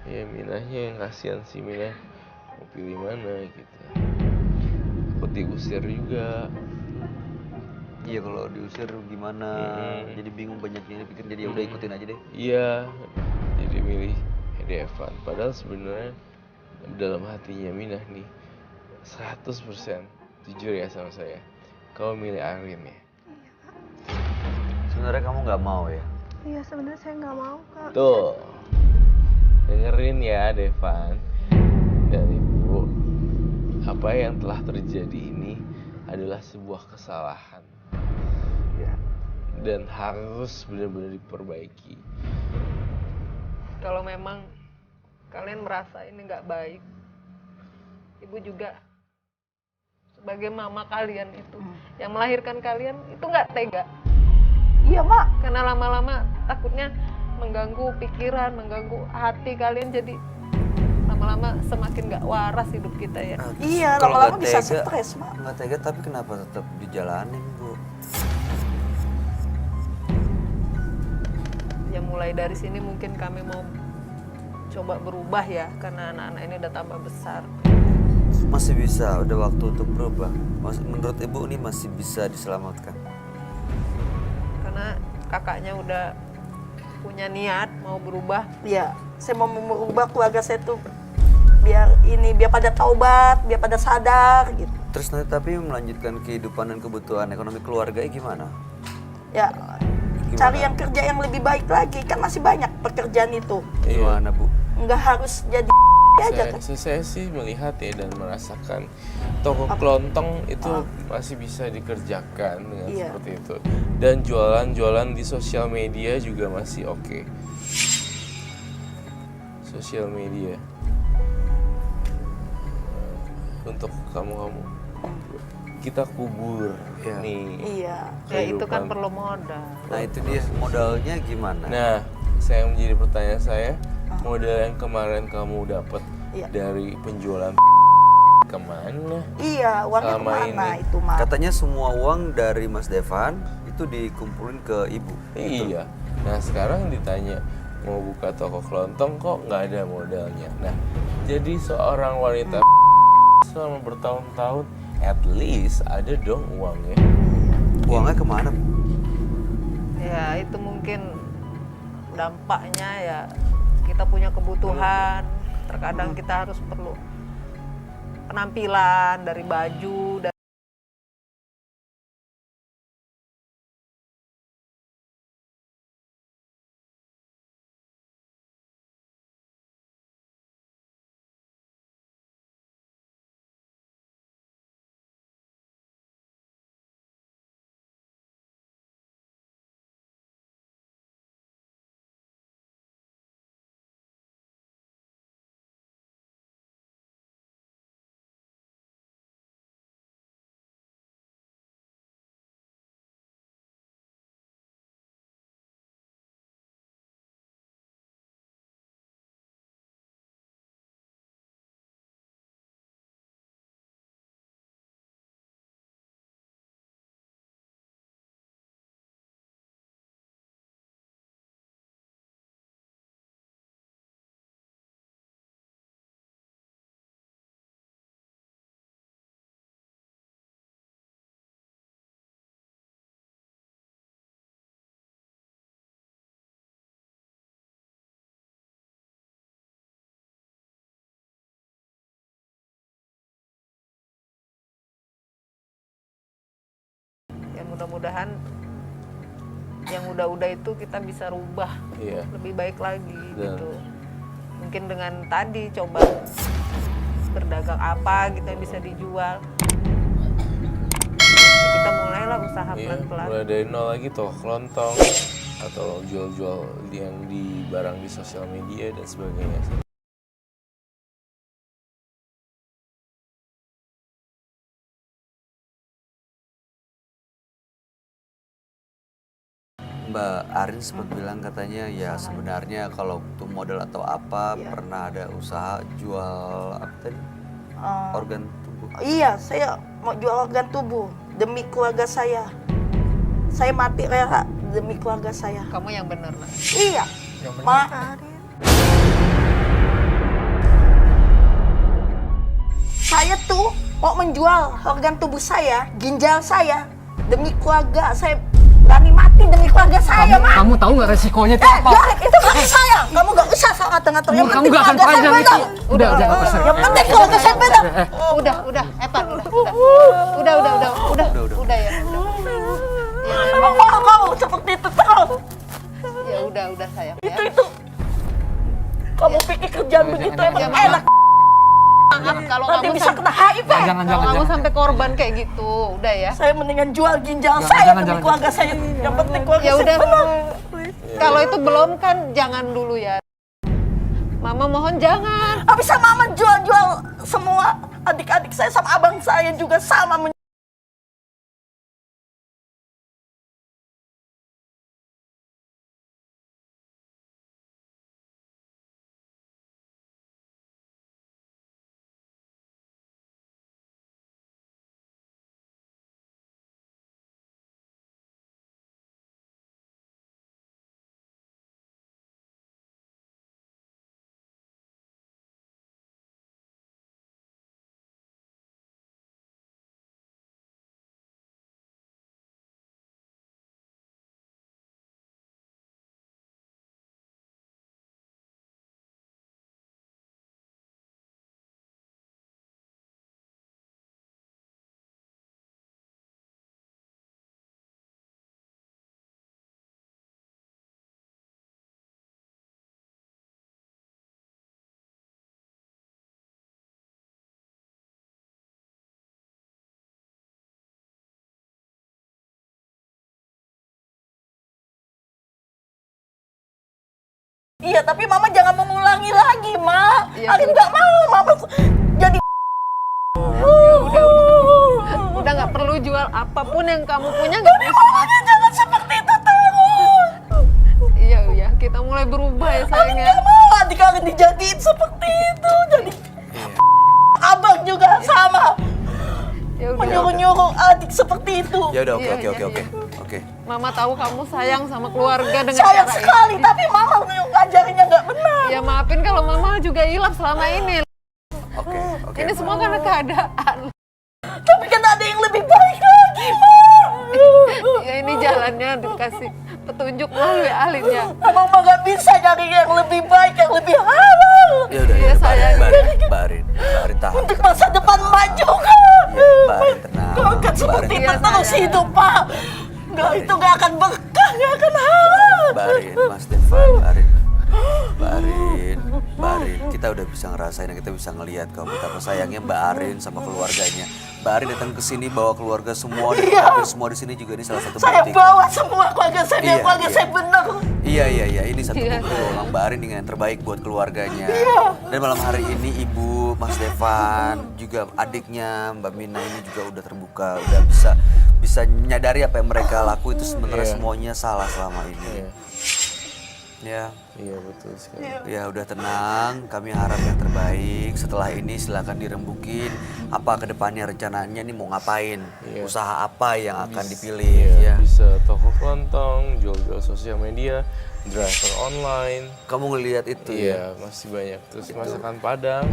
Speaker 4: Ya Minahnya yang kasihan sih, Minah mau pilih mana gitu. Aku diusir juga.
Speaker 1: Iya, kalau diusir gimana? Jadi bingung banyaknya pikir, jadi ya udah ikutin aja deh.
Speaker 4: Iya, jadi milih Evan. Padahal sebenarnya dalam hatinya Minah nih 100% jujur ya sama saya. Kau milih Arin ya?
Speaker 1: Sebenarnya kamu nggak mau ya?
Speaker 7: Iya, sebenarnya saya nggak mau, Kak.
Speaker 4: Tuh, dengerin ya Devan dan Ibu. Apa yang telah terjadi ini adalah sebuah kesalahan.
Speaker 1: Iya.
Speaker 4: Dan harus benar-benar diperbaiki.
Speaker 6: Kalau memang kalian merasa ini nggak baik, ibu juga sebagai mama kalian itu yang melahirkan kalian itu nggak tega.
Speaker 2: Iya mak.
Speaker 6: Karena lama-lama takutnya mengganggu pikiran, mengganggu hati kalian, jadi lama-lama semakin nggak waras hidup kita ya.
Speaker 2: Iya,
Speaker 1: Kalau
Speaker 2: lama-lama
Speaker 1: nggak
Speaker 2: bisa
Speaker 1: tega-
Speaker 2: stres mak.
Speaker 1: Nggak tega, tapi kenapa tetap dijalanin, Bu?
Speaker 6: Ya mulai dari sini mungkin kami mau coba berubah ya, karena anak-anak ini udah tambah besar.
Speaker 1: Masih bisa, udah waktu untuk berubah. Menurut Ibu ini masih bisa diselamatkan.
Speaker 6: Karena kakaknya udah punya niat mau berubah.
Speaker 2: Iya, saya mau merubah keluarga saya tuh biar pada taubat, biar pada sadar gitu.
Speaker 1: Terus nanti tapi melanjutkan kehidupan dan kebutuhan ekonomi keluarganya gimana?
Speaker 2: Ya,
Speaker 1: Gimana?
Speaker 2: cari yang kerja yang lebih baik lagi, kan masih banyak pekerjaan itu.
Speaker 1: Gimana, Bu?
Speaker 2: Nggak harus jadi aja kan.
Speaker 4: Saya sih melihat ya dan merasakan toko kelontong itu masih bisa dikerjakan dengan
Speaker 2: Iya.
Speaker 4: seperti itu. Dan jualan-jualan di sosial media juga masih oke. Sosial media. Untuk kamu-kamu. Kita kubur
Speaker 1: Iya.
Speaker 4: nih.
Speaker 2: Iya.
Speaker 6: Ya itu kan
Speaker 4: kehidupan.
Speaker 6: perlu modal.
Speaker 1: Nah, itu dia modalnya gimana?
Speaker 4: Nah, saya menjadi pertanyaan saya, modal yang kemarin kamu dapat
Speaker 2: Iya.
Speaker 4: dari penjualan kemana?
Speaker 2: Iya, uangnya
Speaker 4: Selama
Speaker 2: kemana
Speaker 4: ini.
Speaker 2: itu mak?
Speaker 1: Katanya semua uang dari Mas Devan itu dikumpulin ke Ibu.
Speaker 4: Iya. Nah sekarang ditanya mau buka toko kelontong kok nggak ada modalnya. Nah jadi seorang wanita selama bertahun-tahun at least ada dong uangnya.
Speaker 1: Uangnya kemana, Bu?
Speaker 6: Ya itu mungkin dampaknya ya, kita punya kebutuhan, terkadang kita harus perlu penampilan dari baju, dari ya mudah-mudahan yang udah-udah itu kita bisa rubah
Speaker 4: Iya.
Speaker 6: lebih baik lagi
Speaker 4: Dan-
Speaker 6: gitu. Mungkin dengan tadi coba berdagang apa gitu yang bisa dijual. Ya, kita mulailah usaha
Speaker 4: Iya,
Speaker 6: pelan-pelan.
Speaker 4: mulai dari nol lagi toko kelontong. atau jual-jual yang di barang di sosial media dan sebagainya.
Speaker 1: Mbak Arin sempat bilang katanya ya sebenarnya kalau untuk modal atau apa
Speaker 2: Iya.
Speaker 1: pernah ada usaha jual apa tadi?
Speaker 2: Eh,
Speaker 1: Organ tubuh.
Speaker 2: Iya, saya mau jual organ tubuh demi keluarga saya. Saya mati rela demi keluarga saya.
Speaker 6: Kamu yang bener lah.
Speaker 2: Iya,
Speaker 5: Yang benar.
Speaker 2: Ma. Saya tuh mau menjual organ tubuh saya, ginjal saya demi keluarga. Saya berani mati demi keluarga saya, Ma.
Speaker 5: Kamu tahu nggak resikonya itu apa?
Speaker 2: Garik, itu hak saya. Kamu gak usah sangat ngatur. Yang
Speaker 5: Kamu
Speaker 2: penting
Speaker 5: nggak akan
Speaker 2: keluarga saya
Speaker 5: panjang itu.
Speaker 2: benar.
Speaker 5: Udah, nggak usah.
Speaker 2: Yang penting keluarga saya benar.
Speaker 6: Udah, Evan, udah ya. Ya,
Speaker 2: Memang mau kamu seperti itu terus.
Speaker 6: ya udah sayang ya.
Speaker 2: Itu. Kamu pikir kerjaan begitu emang
Speaker 6: Jangan.
Speaker 2: enak.
Speaker 6: Maaf kalau
Speaker 2: Nanti
Speaker 6: kamu
Speaker 2: bisa kena HIV.
Speaker 5: Jangan.
Speaker 6: kalau kamu sampai korban kayak gitu, udah ya.
Speaker 2: Saya mendingan jual ginjal
Speaker 5: Jangan,
Speaker 2: saya
Speaker 5: jangan,
Speaker 2: demi
Speaker 5: jangan.
Speaker 2: keluarga saya. Yang penting keluarga
Speaker 6: Ya
Speaker 2: saya
Speaker 6: udah.
Speaker 2: benar.
Speaker 6: Kalau itu belum kan jangan dulu ya. Mama mohon jangan.
Speaker 2: Habis mama jual-jual semua adik-adik saya sama abang saya juga sama. Iya, tapi mama jangan mengulangi lagi, Ma.
Speaker 6: Iya,
Speaker 2: Arin
Speaker 6: udah.
Speaker 2: nggak mau mama jadi.
Speaker 6: Udah nggak perlu jual apapun yang kamu punya nggak
Speaker 2: Tapi mamanya jangan seperti itu terus.
Speaker 6: Iya, kita mulai berubah ya
Speaker 2: Arin
Speaker 6: sayangnya.
Speaker 2: nggak mau adik Arin dijadiin seperti itu. Jadi abang juga sama.
Speaker 6: Ya udah.
Speaker 2: Menyuruh-nyuruh adik seperti itu.
Speaker 1: Ya udah, oke
Speaker 6: Iya,
Speaker 1: oke
Speaker 6: iya,
Speaker 1: oke oke.
Speaker 6: iya.
Speaker 1: Oke.
Speaker 6: Mama tahu kamu sayang sama keluarga dengan
Speaker 2: Sayang
Speaker 6: cara
Speaker 2: sekali,
Speaker 6: ini.
Speaker 2: tapi mama ngajarinnya nggak benar.
Speaker 6: Ya maafin kalau mama juga hilaf selama ini.
Speaker 1: Oke, oke.
Speaker 6: Ini semua karena keadaan.
Speaker 2: Tapi kan ada yang lebih baik lagi, Ma.
Speaker 6: Ya ini jalannya dikasih petunjuk melalui alinnya.
Speaker 2: Emang mah nggak bisa nyari yang lebih baik, yang lebih halal.
Speaker 1: Ya udah,
Speaker 6: Iya, sayang.
Speaker 1: Mbak Arin tahan.
Speaker 2: Untuk masa depan Mbak juga.
Speaker 1: Iya, Mbak Arin tenang.
Speaker 2: Gak akan seperti
Speaker 6: Iya,
Speaker 2: itu terus
Speaker 6: sayang.
Speaker 2: hidup, Pak. Nggak, itu gak akan berkah, gak akan halal.
Speaker 1: Mbak Arin, Mas Devan, Mbak Arin. Mbak Arin, kita udah bisa ngerasain dan kita bisa ngelihat kok betapa sayangnya Mbak Arin sama keluarganya. Mbak Arin datang ke sini bawa keluarga semua, dan
Speaker 2: Iya.
Speaker 1: hampir semua di sini juga ini salah satu
Speaker 2: Saya
Speaker 1: bukti.
Speaker 2: bawa semua keluarga saya,
Speaker 1: Iya,
Speaker 2: keluarga
Speaker 1: iya.
Speaker 2: saya benar.
Speaker 1: Iya, ini satu
Speaker 6: Iya.
Speaker 1: bukti bahwa Mbak Arin dengan yang terbaik buat keluarganya. Dan malam hari ini Ibu, Mas Devan, juga adiknya Mbak Mina ini juga udah terbuka, udah bisa menyadari apa yang mereka laku itu sebenarnya
Speaker 4: Iya.
Speaker 1: semuanya salah selama ini.
Speaker 4: Iya,
Speaker 1: Ya,
Speaker 4: iya betul sekali.
Speaker 1: ya udah tenang, kami harap yang terbaik. Setelah ini silakan dirembukin apa kedepannya rencananya nih mau ngapain,
Speaker 4: Iya.
Speaker 1: usaha apa yang akan dipilih.
Speaker 4: Iya,
Speaker 1: Ya.
Speaker 4: bisa toko kelontong, jual-jual sosial media, driver online.
Speaker 1: Kamu ngelihat itu ya?
Speaker 4: Iya, masih banyak. Terus masakan Padang,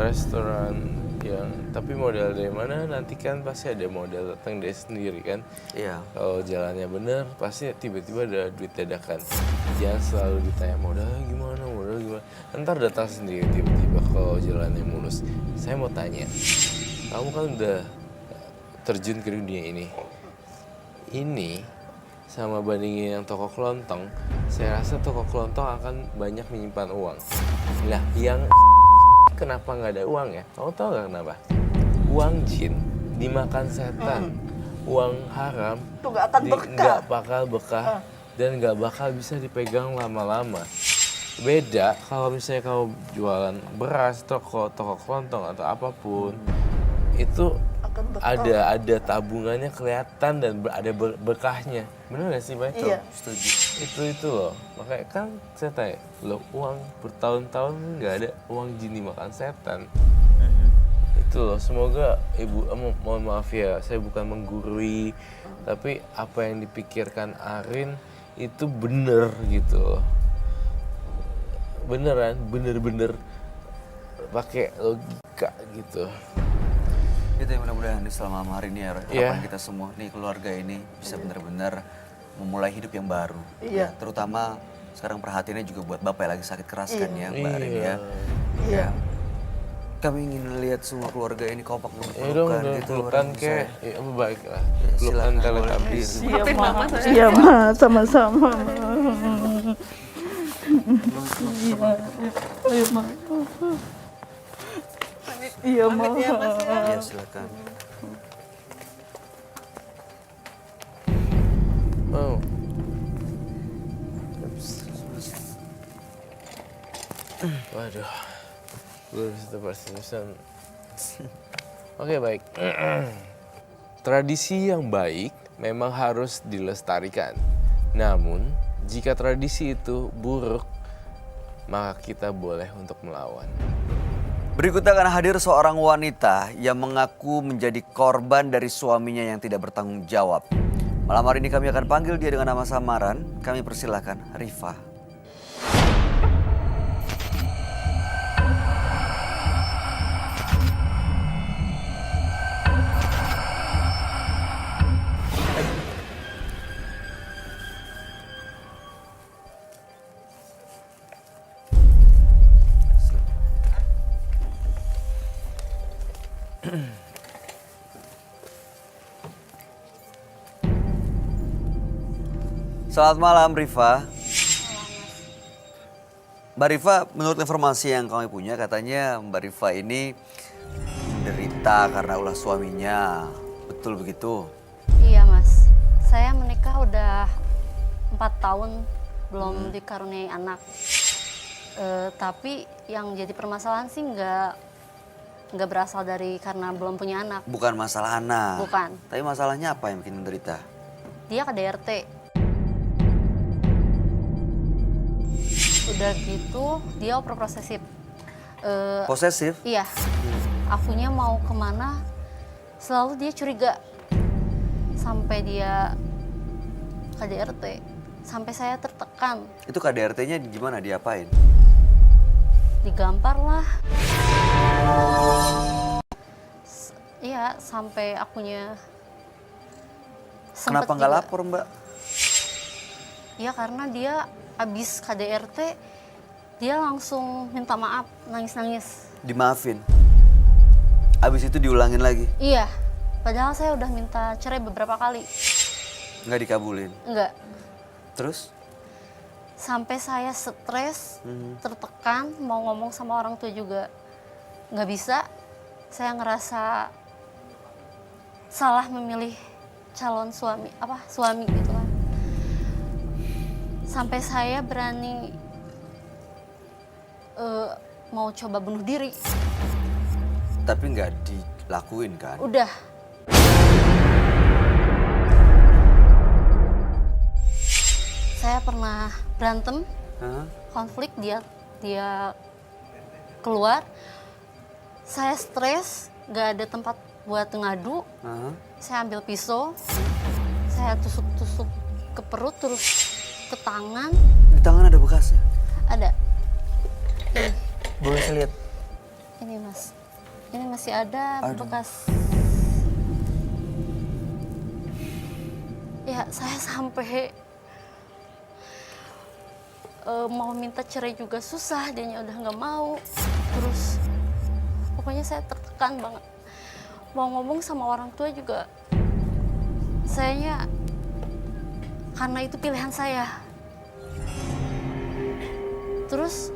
Speaker 4: restoran yang tapi modal dari mana nanti kan pasti ada modal datang dari sendiri kan.
Speaker 1: Iya.
Speaker 4: Kalau jalannya bener pasti tiba-tiba ada duit dadakan. Jangan selalu ditanya modal gimana. Ntar datang sendiri tiba-tiba kalau jalannya mulus. Saya mau tanya, kamu kan udah terjun ke dunia ini. Ini sama bandingin yang toko kelontong, saya rasa toko kelontong akan banyak menyimpan uang. Lah, yang kenapa nggak ada uang ya? Kamu tahu nggak kenapa? Uang jin dimakan setan, uang haram
Speaker 2: Itu gak akan berkah.
Speaker 4: nggak bakal bekah. dan nggak bakal bisa dipegang lama-lama. Beda kalau misalnya kamu jualan beras, toko kelontong atau apapun, itu
Speaker 2: Akan berkah.
Speaker 4: ada tabungannya kelihatan dan ada berkahnya. Benar nggak sih, Bay?
Speaker 2: Iya.
Speaker 1: Setuju.
Speaker 4: Itu loh. Makanya kan saya tanya, loh uang bertahun-tahun nggak ada uang jini makan setan. Itu loh, semoga ibu, mohon maaf ya, saya bukan menggurui, tapi apa yang dipikirkan Arin itu bener gitu loh. Beneran, bener-bener pakai logika gitu.
Speaker 1: Itu yang mudah-mudahan selama hari ini ya,
Speaker 4: Iya.
Speaker 1: harapan kita semua nih, keluarga ini bisa benar-benar memulai hidup yang baru.
Speaker 2: Iya.
Speaker 1: Terutama sekarang perhatiannya juga buat bapak yang lagi sakit keras kan ya, Mbak Arin ya.
Speaker 2: Iya.
Speaker 1: Kami ingin lihat semua keluarga ini kompak
Speaker 4: Ya dong,
Speaker 1: berpelukan gitu.
Speaker 4: pelukan
Speaker 1: orang
Speaker 4: kayak,
Speaker 1: saya.
Speaker 4: ya baik lah. Pelukan
Speaker 1: silakan,
Speaker 4: teletabis.
Speaker 2: Iya, Ma. Iya, Ma. Sama-sama. Iya. Ayo, Ma. Iya, Ma.
Speaker 1: Iya, silakan.
Speaker 4: Oh. Waduh. Belum setepat. Oke, baik. Tradisi yang baik memang harus dilestarikan. Namun, jika tradisi itu buruk, maka kita boleh untuk melawan.
Speaker 1: Berikutnya akan hadir seorang wanita yang mengaku menjadi korban dari suaminya yang tidak bertanggung jawab. Malam hari ini kami akan panggil dia dengan nama samaran. Kami persilahkan Rifa. Selamat malam Rifa. Mbak Rifa, menurut informasi yang kami punya katanya Mbak Rifa ini menderita karena ulah suaminya. Betul begitu?
Speaker 8: Iya mas, saya menikah udah 4 tahun belum dikaruniai anak. Tapi yang jadi permasalahan sih nggak berasal dari karena belum punya anak.
Speaker 1: Bukan masalah anak.
Speaker 8: Bukan.
Speaker 1: Tapi masalahnya apa yang bikin menderita?
Speaker 8: Dia KDRT. Udah gitu dia overprosesif.
Speaker 1: Posesif?
Speaker 8: Iya, akunya mau kemana selalu dia curiga. Sampai dia KDRT, sampai saya tertekan.
Speaker 1: Itu KDRT-nya gimana? Diapain?
Speaker 8: Digampar lah. Iya, sampai akunya sempet
Speaker 1: Kenapa nggak
Speaker 8: juga.
Speaker 1: lapor Mbak?
Speaker 8: Ya karena dia abis KDRT, dia langsung minta maaf, nangis-nangis.
Speaker 1: Dimaafin? Abis itu diulangin lagi?
Speaker 8: Iya, padahal saya udah minta cerai beberapa kali.
Speaker 1: Nggak dikabulin?
Speaker 8: Enggak,
Speaker 1: Terus?
Speaker 8: sampai saya stres, tertekan, mau ngomong sama orang tua juga nggak bisa. Saya ngerasa salah memilih calon suami gitu kan. Sampai saya berani mau coba bunuh diri.
Speaker 1: Tapi nggak dilakuin kan?
Speaker 8: Udah. Saya pernah berantem,
Speaker 1: Hah?
Speaker 8: konflik, dia keluar. Saya stres, nggak ada tempat buat ngadu.
Speaker 1: Hah?
Speaker 8: Saya ambil pisau, saya tusuk-tusuk ke perut, terus ke tangan.
Speaker 1: Di tangan ada bekasnya?
Speaker 8: Ada. Ini,
Speaker 1: Boleh saya lihat?
Speaker 8: ini mas. Ini masih ada
Speaker 1: Aduh.
Speaker 8: bekas. Ya, saya sampai mau minta cerai juga susah, dianya udah nggak mau. Terus pokoknya saya tertekan banget. Mau ngomong sama orang tua juga, sayanya karena itu pilihan saya. Terus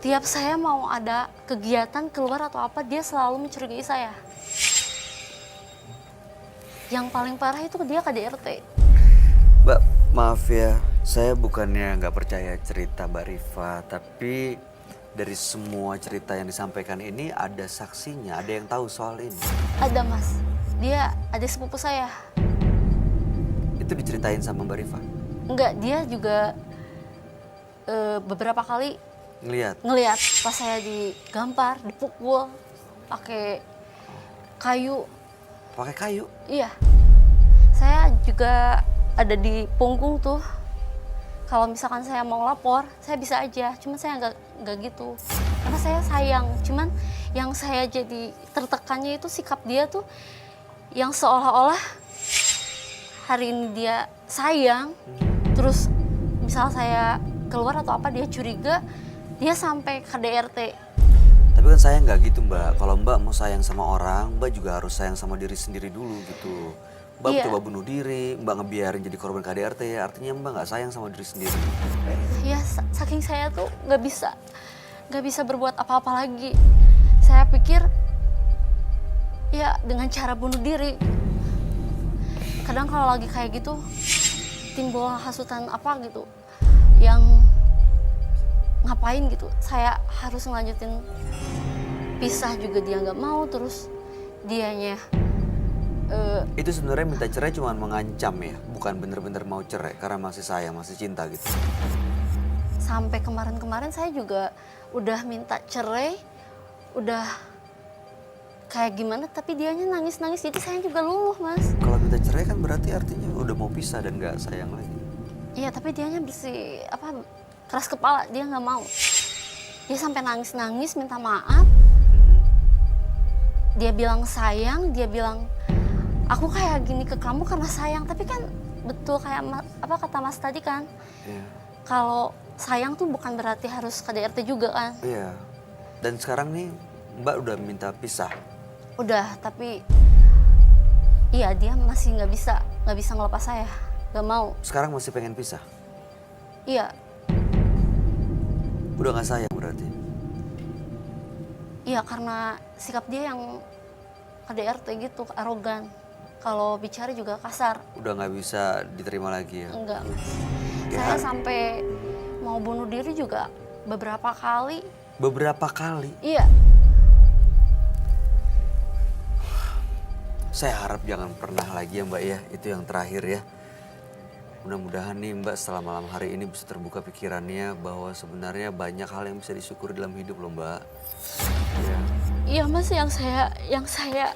Speaker 8: tiap saya mau ada kegiatan keluar atau apa, dia selalu mencurigai saya. Yang paling parah itu dia KDRT.
Speaker 1: Mbak, Maaf ya, saya bukannya nggak percaya cerita Mbak Rifa, tapi dari semua cerita yang disampaikan ini ada saksinya, ada yang tahu soal ini.
Speaker 8: Ada mas, dia adik sepupu saya.
Speaker 1: Itu diceritain sama Mbak Rifa?
Speaker 8: Enggak, dia juga beberapa kali ngelihat pas saya digampar, dipukul pakai kayu.
Speaker 1: Pakai kayu?
Speaker 8: Iya, saya juga ada di punggung tuh. Kalau misalkan saya mau lapor, saya bisa aja. Cuman saya nggak gitu. Karena saya sayang. Cuman yang saya jadi tertekannya itu sikap dia tuh yang seolah-olah hari ini dia sayang. Terus misal saya keluar atau apa dia curiga, dia sampai KDRT.
Speaker 1: Tapi kan saya nggak gitu Mbak. Kalau Mbak mau sayang sama orang, Mbak juga harus sayang sama diri sendiri dulu gitu. Mbak
Speaker 8: Iya.
Speaker 1: coba bunuh diri, Mbak ngebiarin jadi korban KDRT, artinya Mbak nggak sayang sama diri sendiri.
Speaker 8: Ya saking saya tuh nggak bisa berbuat apa-apa lagi. Saya pikir ya dengan cara bunuh diri. Kadang kalau lagi kayak gitu timbul hasutan apa gitu yang ngapain gitu. Saya harus ngelanjutin pisah juga dia nggak mau, terus dianya
Speaker 1: Itu sebenarnya minta cerai cuma mengancam ya, bukan bener-bener mau cerai karena masih sayang, masih cinta gitu.
Speaker 8: sampai kemarin-kemarin saya juga udah minta cerai, udah kayak gimana, tapi dianya nangis-nangis, jadi saya juga luluh mas.
Speaker 1: Kalau minta cerai kan berarti artinya udah mau pisah dan nggak sayang lagi.
Speaker 8: Iya, tapi dianya keras kepala, dia nggak mau. Dia sampai nangis-nangis minta maaf. Dia bilang sayang, dia bilang aku kayak gini ke kamu karena sayang, tapi kan betul kayak apa kata mas tadi kan,
Speaker 1: Iya.
Speaker 8: kalau sayang tuh bukan berarti harus KDRT juga kan.
Speaker 1: Iya. Dan sekarang nih Mbak udah minta pisah.
Speaker 8: Udah, tapi iya dia masih nggak bisa ngelepas saya, nggak mau.
Speaker 1: Sekarang masih pengen pisah.
Speaker 8: Iya,
Speaker 1: Udah nggak sayang berarti.
Speaker 8: iya karena sikap dia yang KDRT gitu, arogan. Kalau bicara juga kasar.
Speaker 1: Udah nggak bisa diterima lagi ya.
Speaker 8: Enggak, Mas.
Speaker 1: Ya.
Speaker 8: Saya sampai mau bunuh diri juga beberapa kali.
Speaker 1: Beberapa kali.
Speaker 8: Iya,
Speaker 1: Saya harap jangan pernah lagi ya Mbak ya. Itu yang terakhir ya. Mudah-mudahan nih Mbak setelah malam hari ini bisa terbuka pikirannya bahwa sebenarnya banyak hal yang bisa disyukuri dalam hidup loh Mbak. Ya.
Speaker 8: iya Mas, yang saya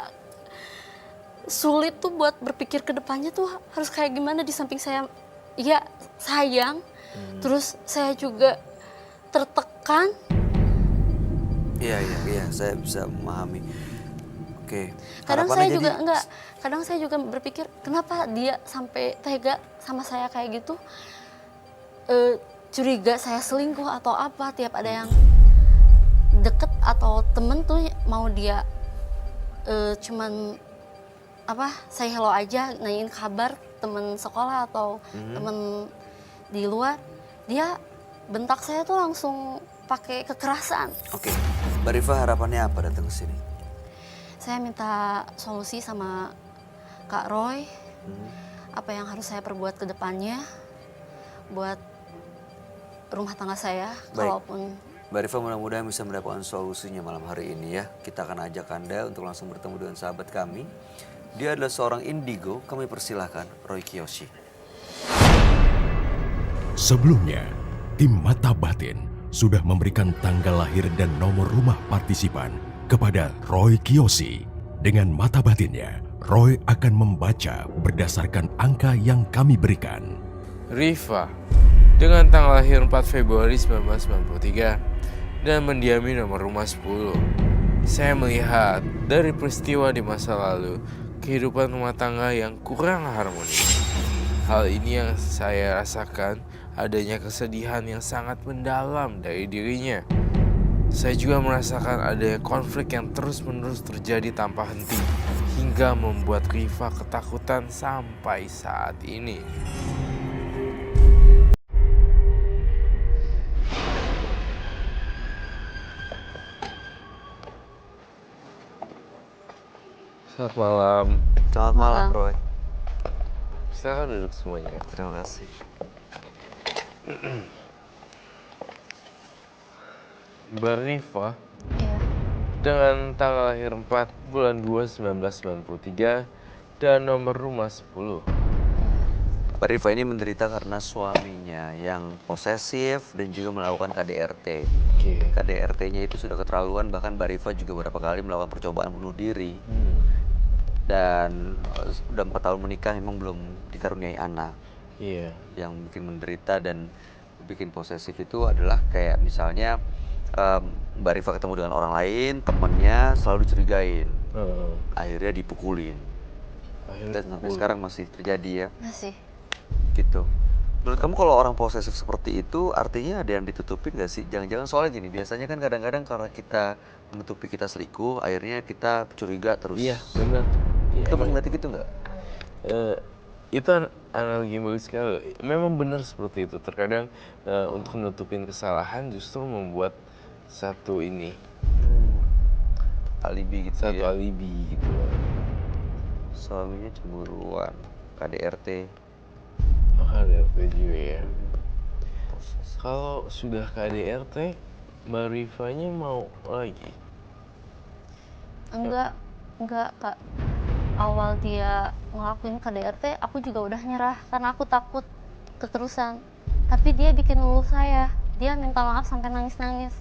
Speaker 8: sulit tuh buat berpikir ke depannya tuh harus kayak gimana di samping saya iya sayang, terus saya juga tertekan.
Speaker 1: Iya, saya bisa memahami. Oke.
Speaker 8: Kadang
Speaker 1: harapannya
Speaker 8: saya juga
Speaker 1: jadi-
Speaker 8: enggak, kadang saya juga berpikir kenapa dia sampai tega sama saya kayak gitu. Curiga saya selingkuh atau apa, tiap ada yang deket atau temen tuh mau dia cuman saya hello aja, nanyain kabar temen sekolah atau temen di luar, dia bentak saya tuh langsung pakai kekerasan.
Speaker 1: Oke. Mbak Rifa harapannya apa datang ke sini?
Speaker 8: Saya minta solusi sama Kak Roy, apa yang harus saya perbuat ke depannya buat rumah tangga saya.
Speaker 1: Baik.
Speaker 8: Kalaupun
Speaker 1: Mbak Rifa mudah-mudahan bisa mendapatkan solusinya malam hari ini ya. Kita akan ajak Anda untuk langsung bertemu dengan sahabat kami. Dia adalah seorang indigo, kami persilahkan Roy Kiyoshi.
Speaker 3: Sebelumnya, tim Mata Batin sudah memberikan tanggal lahir dan nomor rumah partisipan kepada Roy Kiyoshi. Dengan mata batinnya, Roy akan membaca berdasarkan angka yang kami berikan.
Speaker 4: Rifa dengan tanggal lahir 4 Februari 1993 dan mendiami nomor rumah 10. Saya melihat dari peristiwa di masa lalu kehidupan rumah tangga yang kurang harmonis. Hal ini yang saya rasakan adanya kesedihan yang sangat mendalam dari dirinya. Saya juga merasakan adanya konflik yang terus-menerus terjadi tanpa henti hingga membuat Rifa ketakutan sampai saat ini. Selamat malam.
Speaker 1: Selamat malam
Speaker 8: Malam.
Speaker 1: Roy.
Speaker 4: Silakan duduk semuanya.
Speaker 1: Terima kasih.
Speaker 4: Mbak Rifa
Speaker 8: Iya.
Speaker 4: dengan tanggal lahir 4 bulan 2 1993 dan nomor rumah 10.
Speaker 1: Mbak Rifa ini menderita karena suaminya yang posesif dan juga melakukan KDRT.
Speaker 4: Oke.
Speaker 1: KDRT-nya itu sudah keterlaluan, bahkan Mbak Rifa juga beberapa kali melakukan percobaan bunuh diri. Dan udah 4 tahun menikah memang belum dikaruniai anak.
Speaker 4: Iya.
Speaker 1: Yang bikin menderita dan bikin posesif itu adalah kayak misalnya Mbak Rifa ketemu dengan orang lain, temennya selalu dicurigain. Akhirnya dipukulin. Dan sampai sekarang masih terjadi ya.
Speaker 8: Masih.
Speaker 1: Gitu. Menurut kamu kalau orang posesif seperti itu artinya ada yang ditutupin gak sih? Jangan-jangan soalnya gini, biasanya kan kadang-kadang karena kita menutupi kita selingkuh, akhirnya kita curiga terus.
Speaker 4: Iya, benar. Iya,
Speaker 1: Kamu ngeliat gitu nggak?
Speaker 4: Itu analogi yang bagus sekali. Memang benar seperti itu. Terkadang untuk menutupin kesalahan justru membuat satu ini,
Speaker 1: Alibi gitu
Speaker 4: satu
Speaker 1: ya.
Speaker 4: alibi gitu.
Speaker 1: Suaminya cemburuan, KDRT.
Speaker 4: KDRT juga ya. Kalau sudah KDRT, Mbak Rifanya mau lagi?
Speaker 8: Enggak Kak. Awal dia ngelakuin KDRT, aku juga udah nyerah karena aku takut keterusan. Tapi dia bikin ngeluh saya. Dia minta maaf sampai nangis-nangis.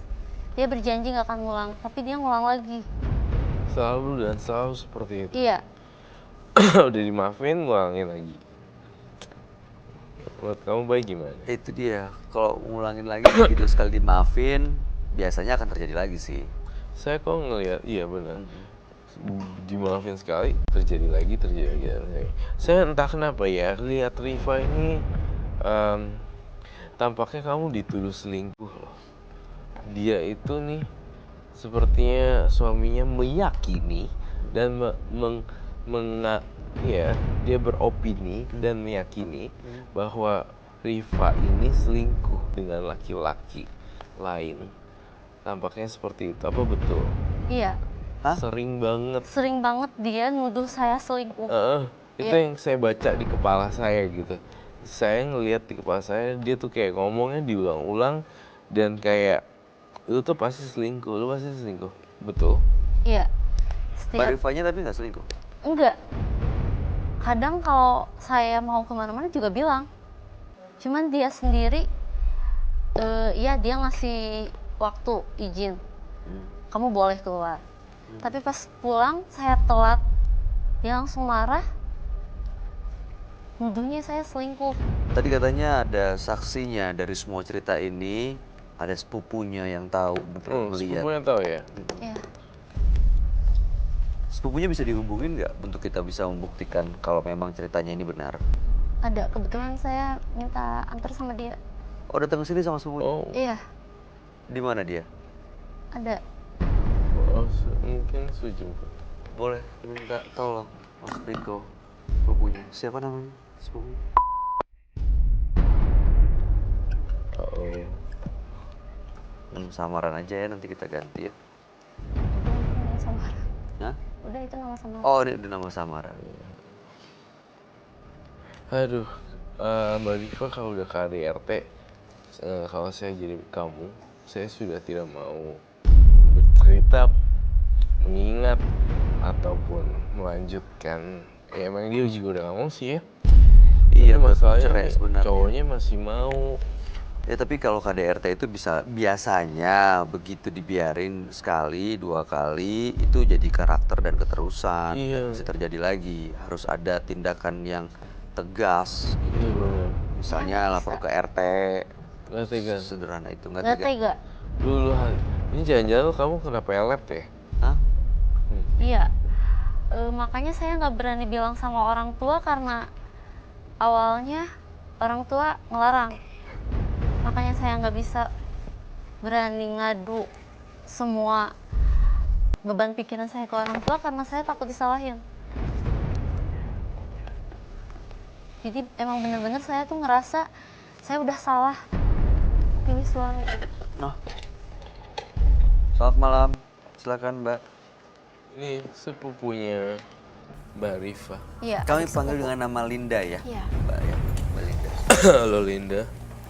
Speaker 8: Dia berjanji nggak akan ngulang, tapi dia ngulang lagi.
Speaker 4: Selalu dan selalu seperti itu.
Speaker 8: Iya.
Speaker 4: Udah dimaafin, ngulangin lagi. Menurut kamu baik gimana?
Speaker 1: Itu dia, kalau ngulangin lagi begitu sekali dimaafin, biasanya akan terjadi lagi sih.
Speaker 4: Saya kok ngelihat, iya benar. Dimaafin sekali, terjadi lagi. Saya entah kenapa ya, lihat Rifa ini tampaknya kamu dituduh selingkuh loh. Dia itu nih sepertinya suaminya meyakini dan dia beropini dan meyakini bahwa Rifa ini selingkuh dengan laki-laki lain. Tampaknya seperti itu. Apa betul?
Speaker 8: Iya.
Speaker 1: Hah?
Speaker 4: Sering banget.
Speaker 8: Sering banget dia nuduh saya selingkuh.
Speaker 4: Itu yang saya baca di kepala saya gitu. Saya ngelihat di kepala saya, dia tuh kayak ngomongnya diulang-ulang dan kayak lu tuh pasti selingkuh, lu pasti selingkuh. Betul?
Speaker 8: Iya.
Speaker 1: Mbak Rifanya tapi nggak selingkuh?
Speaker 8: Enggak. Kadang kalau saya mau kemana-mana juga bilang. Cuman dia sendiri, ya dia ngasih waktu izin. Kamu boleh keluar. Tapi pas pulang saya telat, dia langsung marah. Nuduhnya saya selingkuh.
Speaker 1: Tadi katanya ada saksinya dari semua cerita ini, ada sepupunya yang tahu, melihat.
Speaker 4: Sepupunya tahu ya?
Speaker 8: Iya.
Speaker 1: Sepupunya bisa dihubungin nggak untuk kita bisa membuktikan kalau memang ceritanya ini benar?
Speaker 8: Ada, kebetulan saya minta antar sama dia.
Speaker 1: Oh, datang ke sini sama sepupunya?
Speaker 4: Oh,
Speaker 8: Iya,
Speaker 1: Di mana dia?
Speaker 8: ada.
Speaker 4: Mungkin sejumpa.
Speaker 1: Boleh, minta tolong Mas Riko, sepupunya. Siapa namanya sepupunya? Samaran aja ya, nanti kita ganti ya.
Speaker 8: Udah itu nama samaran.
Speaker 1: Hah?
Speaker 8: Udah itu nama samaran.
Speaker 1: Oh, ini udah nama samaran.
Speaker 4: Aduh, Mbak Diva kalau udah KDRT, kalau saya jadi kamu, saya sudah tidak mau bercerita, mengingat, ataupun melanjutkan. Ya emang dia juga udah nggak mau sih ya.
Speaker 1: Iya,
Speaker 4: Tapi masalahnya
Speaker 1: cerai sebenarnya.
Speaker 4: cowoknya masih mau.
Speaker 1: Ya tapi kalau KDRT itu biasanya begitu dibiarin sekali, 2 kali, itu jadi karakter dan keterusan.
Speaker 4: Iya.
Speaker 1: Bisa terjadi lagi, harus ada tindakan yang tegas.
Speaker 4: Iya benar.
Speaker 1: Misalnya lapor ke RT,
Speaker 4: Nggak tega.
Speaker 1: sederhana itu.
Speaker 8: Nggak tega.
Speaker 4: Dulu ini jangan-jangan kamu kena pelet ya?
Speaker 1: Hah?
Speaker 8: Iya. Makanya saya nggak berani bilang sama orang tua karena awalnya orang tua ngelarang. Makanya saya nggak bisa berani ngadu semua beban pikiran saya ke orang tua karena saya takut disalahin. Jadi emang bener-bener saya tuh ngerasa saya udah salah pilih suami.
Speaker 1: Nah. Selamat malam, silakan Mbak.
Speaker 4: Ini sepupunya Mbak Rifa.
Speaker 8: Iya.
Speaker 1: Kami
Speaker 8: adik
Speaker 1: panggil
Speaker 8: sepupu.
Speaker 1: dengan nama Linda ya.
Speaker 8: Iya.
Speaker 1: Mbak Linda.
Speaker 4: Halo Linda.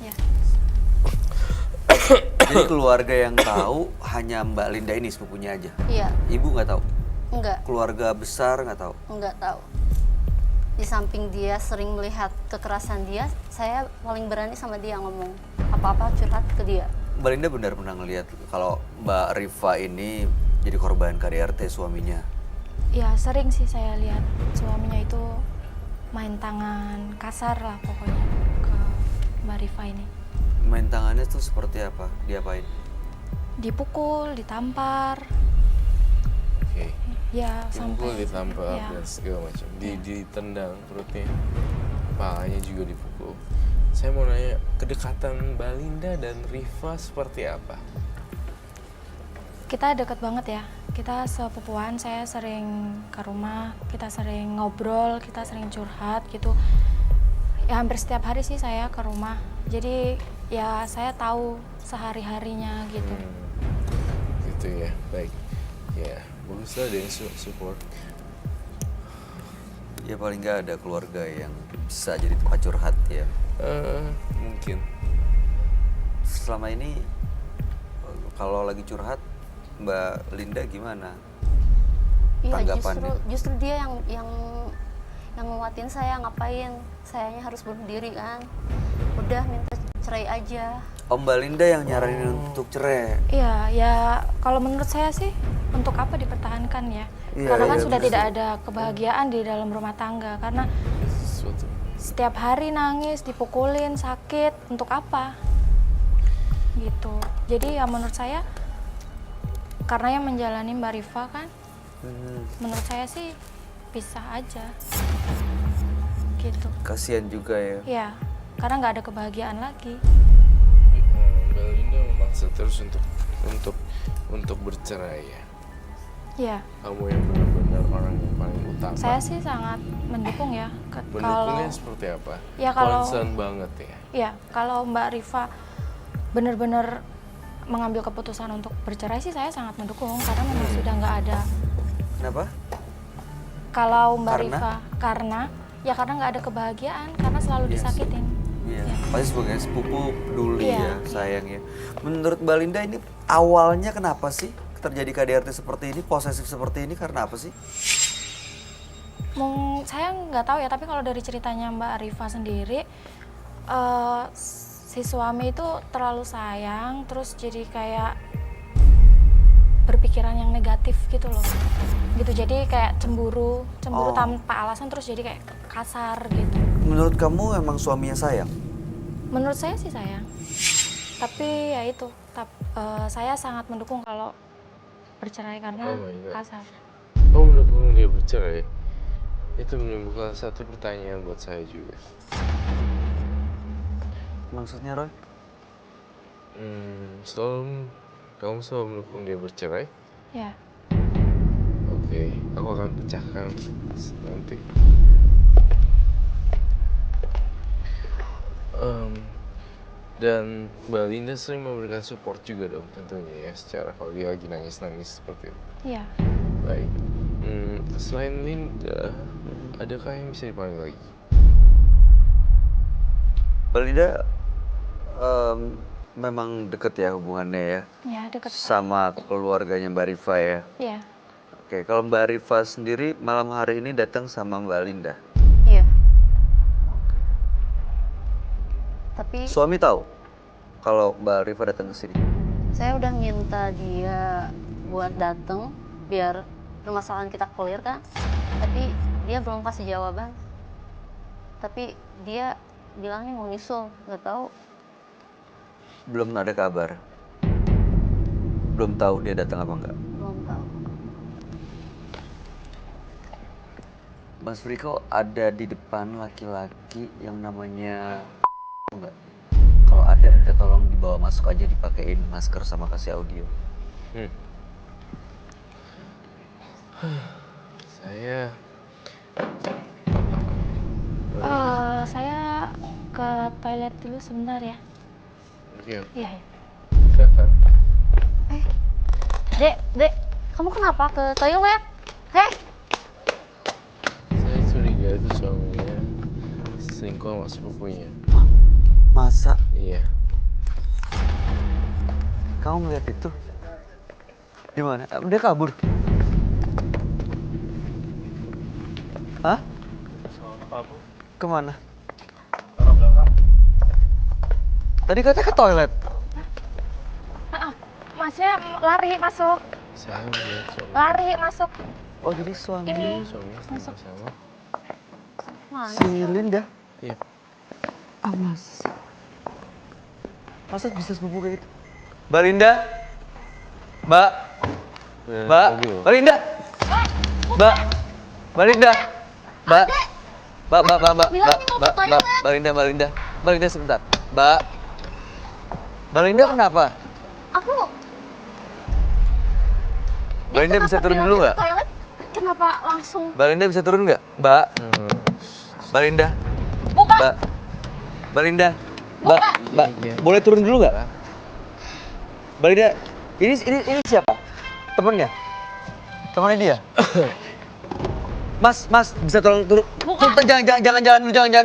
Speaker 8: Iya.
Speaker 1: Jadi keluarga yang tahu hanya Mbak Linda ini sepupunya aja.
Speaker 8: Iya.
Speaker 1: Ibu nggak tahu.
Speaker 8: Enggak.
Speaker 1: Keluarga besar nggak tahu.
Speaker 8: Enggak tahu. Di samping dia sering melihat kekerasan dia, saya paling berani sama dia ngomong apa-apa curhat ke dia.
Speaker 1: Mbak Linda benar pernah ngelihat kalau Mbak Rifa ini jadi korban KDRT suaminya.
Speaker 7: Ya sering sih saya lihat suaminya itu main tangan kasar lah pokoknya ke Mbak Rifa ini.
Speaker 1: Main tangannya tuh seperti apa? Diapain?
Speaker 7: Dipukul, ditampar,
Speaker 4: Oke.
Speaker 7: ya
Speaker 4: Dipukul,
Speaker 7: sampai
Speaker 4: ditampar
Speaker 7: ya.
Speaker 4: dan segala macam. Ditendang perutnya, kepalanya juga dipukul. Saya mau nanya, kedekatan Mbak Linda dan Rifa seperti apa?
Speaker 7: Kita deket banget ya. Kita sepupuan, saya sering ke rumah, kita sering ngobrol, kita sering curhat gitu. Ya hampir setiap hari sih saya ke rumah. Jadi ya saya tahu sehari-harinya gitu.
Speaker 4: Gitu ya, baik. Ya, bagus lah ada yang support.
Speaker 1: Ya paling nggak ada keluarga yang bisa jadi tempat curhat ya.
Speaker 4: Mungkin.
Speaker 1: Selama ini kalau lagi curhat Mbak Linda gimana?
Speaker 8: Iya,
Speaker 1: Tanggapannya?
Speaker 8: justru dia yang nguatin saya ngapain. Sayanya harus bunuh diri kan. Udah minta cerai aja.
Speaker 1: Om Mbak Linda yang nyaranin untuk cerai.
Speaker 7: Iya, ya kalau menurut saya sih untuk apa dipertahankan ya?
Speaker 1: Iya,
Speaker 7: Karena kan
Speaker 1: iya,
Speaker 7: sudah
Speaker 1: betul.
Speaker 7: tidak ada kebahagiaan di dalam rumah tangga. Karena
Speaker 4: Sesuatu.
Speaker 7: setiap hari nangis, dipukulin, sakit, untuk apa? Gitu. Jadi ya menurut saya, karena yang menjalani Mbak Rifa kan, menurut saya sih pisah aja. Gitu.
Speaker 1: Kasihan juga ya.
Speaker 7: Ya, karena nggak ada kebahagiaan lagi.
Speaker 4: Mbak Linda memaksa terus untuk bercerai ya.
Speaker 7: Ya,
Speaker 4: Kamu yang benar-benar orang yang paling utama.
Speaker 7: saya sih sangat mendukung ya.
Speaker 4: Mendukungnya seperti apa?
Speaker 7: Ya, kalau-
Speaker 4: Concern banget ya.
Speaker 7: Ya, kalau Mbak Rifa benar-benar mengambil keputusan untuk bercerai sih saya sangat mendukung karena memang sudah nggak ada.
Speaker 1: Kenapa?
Speaker 7: Kalau Mbak
Speaker 1: Karena?
Speaker 7: Rifa karena nggak ada kebahagiaan karena selalu disakitin.
Speaker 1: Iya. Pasti sebagai sepupu peduli
Speaker 7: Iya,
Speaker 1: ya, sayang ya. Menurut Mbak Linda ini awalnya kenapa sih terjadi KDRT seperti ini, posesif seperti ini karena apa sih?
Speaker 7: Saya nggak tahu ya, tapi kalau dari ceritanya Mbak Rifa sendiri, si suami itu terlalu sayang, terus jadi kayak berpikiran yang negatif gitu loh. Gitu, jadi kayak cemburu
Speaker 1: Oh.
Speaker 7: tanpa alasan, terus jadi kayak kasar gitu.
Speaker 1: Menurut kamu emang suaminya sayang?
Speaker 7: Menurut saya sih sayang, tapi ya itu, saya sangat mendukung kalau bercerai karena
Speaker 4: Oh my God.
Speaker 7: kasar.
Speaker 4: Oh, mendukung dia bercerai. Itu menimbulkan satu pertanyaan buat saya juga.
Speaker 1: Maksudnya Roy?
Speaker 4: Kamu selalu mendukung dia bercerai?
Speaker 7: Ya,
Speaker 4: Oke, aku akan pecahkan nanti. Dan Mbak Linda sering memberikan support juga dong tentunya ya, secara kalau dia lagi nangis-nangis seperti itu.
Speaker 7: iya.
Speaker 4: Baik. Selain Linda, adakah yang bisa dipanggil lagi?
Speaker 1: Mbak Linda memang deket ya hubungannya ya
Speaker 7: Ya, deket.
Speaker 1: sama keluarganya Mbak Rifa ya.
Speaker 7: Iya.
Speaker 1: Oke, kalau Mbak Rifa sendiri malam hari ini datang sama Mbak Linda.
Speaker 8: Iya. Tapi
Speaker 1: Suami tahu kalau Mbak Rifa datang ke sini.
Speaker 8: saya udah minta dia buat dateng biar permasalahan kita clear kan. Tapi dia belum kasih jawaban. Tapi dia bilangnya mau nyusul, nggak tahu.
Speaker 1: Belum ada kabar. Belum tahu dia datang apa enggak.
Speaker 8: Belum tahu.
Speaker 1: Mas Riko ada di depan laki-laki yang namanya enggak. Kalau ada minta tolong dibawa masuk aja, dipakein masker sama kasih audio.
Speaker 7: Saya ke toilet dulu sebentar ya.
Speaker 4: Oke,
Speaker 7: Iya. Ya.
Speaker 4: silakan.
Speaker 8: Dek, kamu kenapa ke toilet?
Speaker 4: selingkuh sama sepupunya.
Speaker 1: Masa?
Speaker 4: Iya.
Speaker 1: Kamu ngeliat itu? Di mana? Dia kabur. Hah? Kemana? Tadi katanya ke toilet.
Speaker 7: Masnya lari masuk.
Speaker 4: Saya melihat suami.
Speaker 7: Lari masuk.
Speaker 1: Oh jadi suami
Speaker 4: Suaminya sama.
Speaker 1: si Linda.
Speaker 4: Iya.
Speaker 1: Ah masa bisa sepupu kayak gitu? Mbak Linda? Mbak? Mbak? Mbak Linda? Mbak? Mbak Linda? Mbak? Mbak Linda sebentar. Mbak Linda kenapa? Mbak Linda bisa turun dulu nggak?
Speaker 8: Kenapa langsung?
Speaker 1: Mbak Linda bisa turun nggak? Mbak? Mbak Linda?
Speaker 8: Bukan.
Speaker 1: Mbak Linda? Mbak? Boleh turun dulu nggak? Mbak Linda, ini siapa? Temennya? Temennya dia? Mas, bisa tolong turun? Jangan jalan dulu. Jangan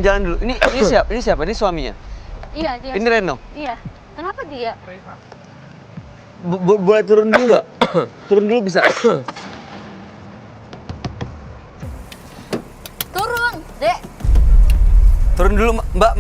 Speaker 1: jalan dulu. Ini siapa? Ini suaminya?
Speaker 8: Iya, dia.
Speaker 1: Ini Reno?
Speaker 8: Iya. Kenapa dia?
Speaker 1: Boleh turun dulu nggak? Turun dulu bisa?
Speaker 8: Turun, Dek.
Speaker 1: Turun dulu, Mbak.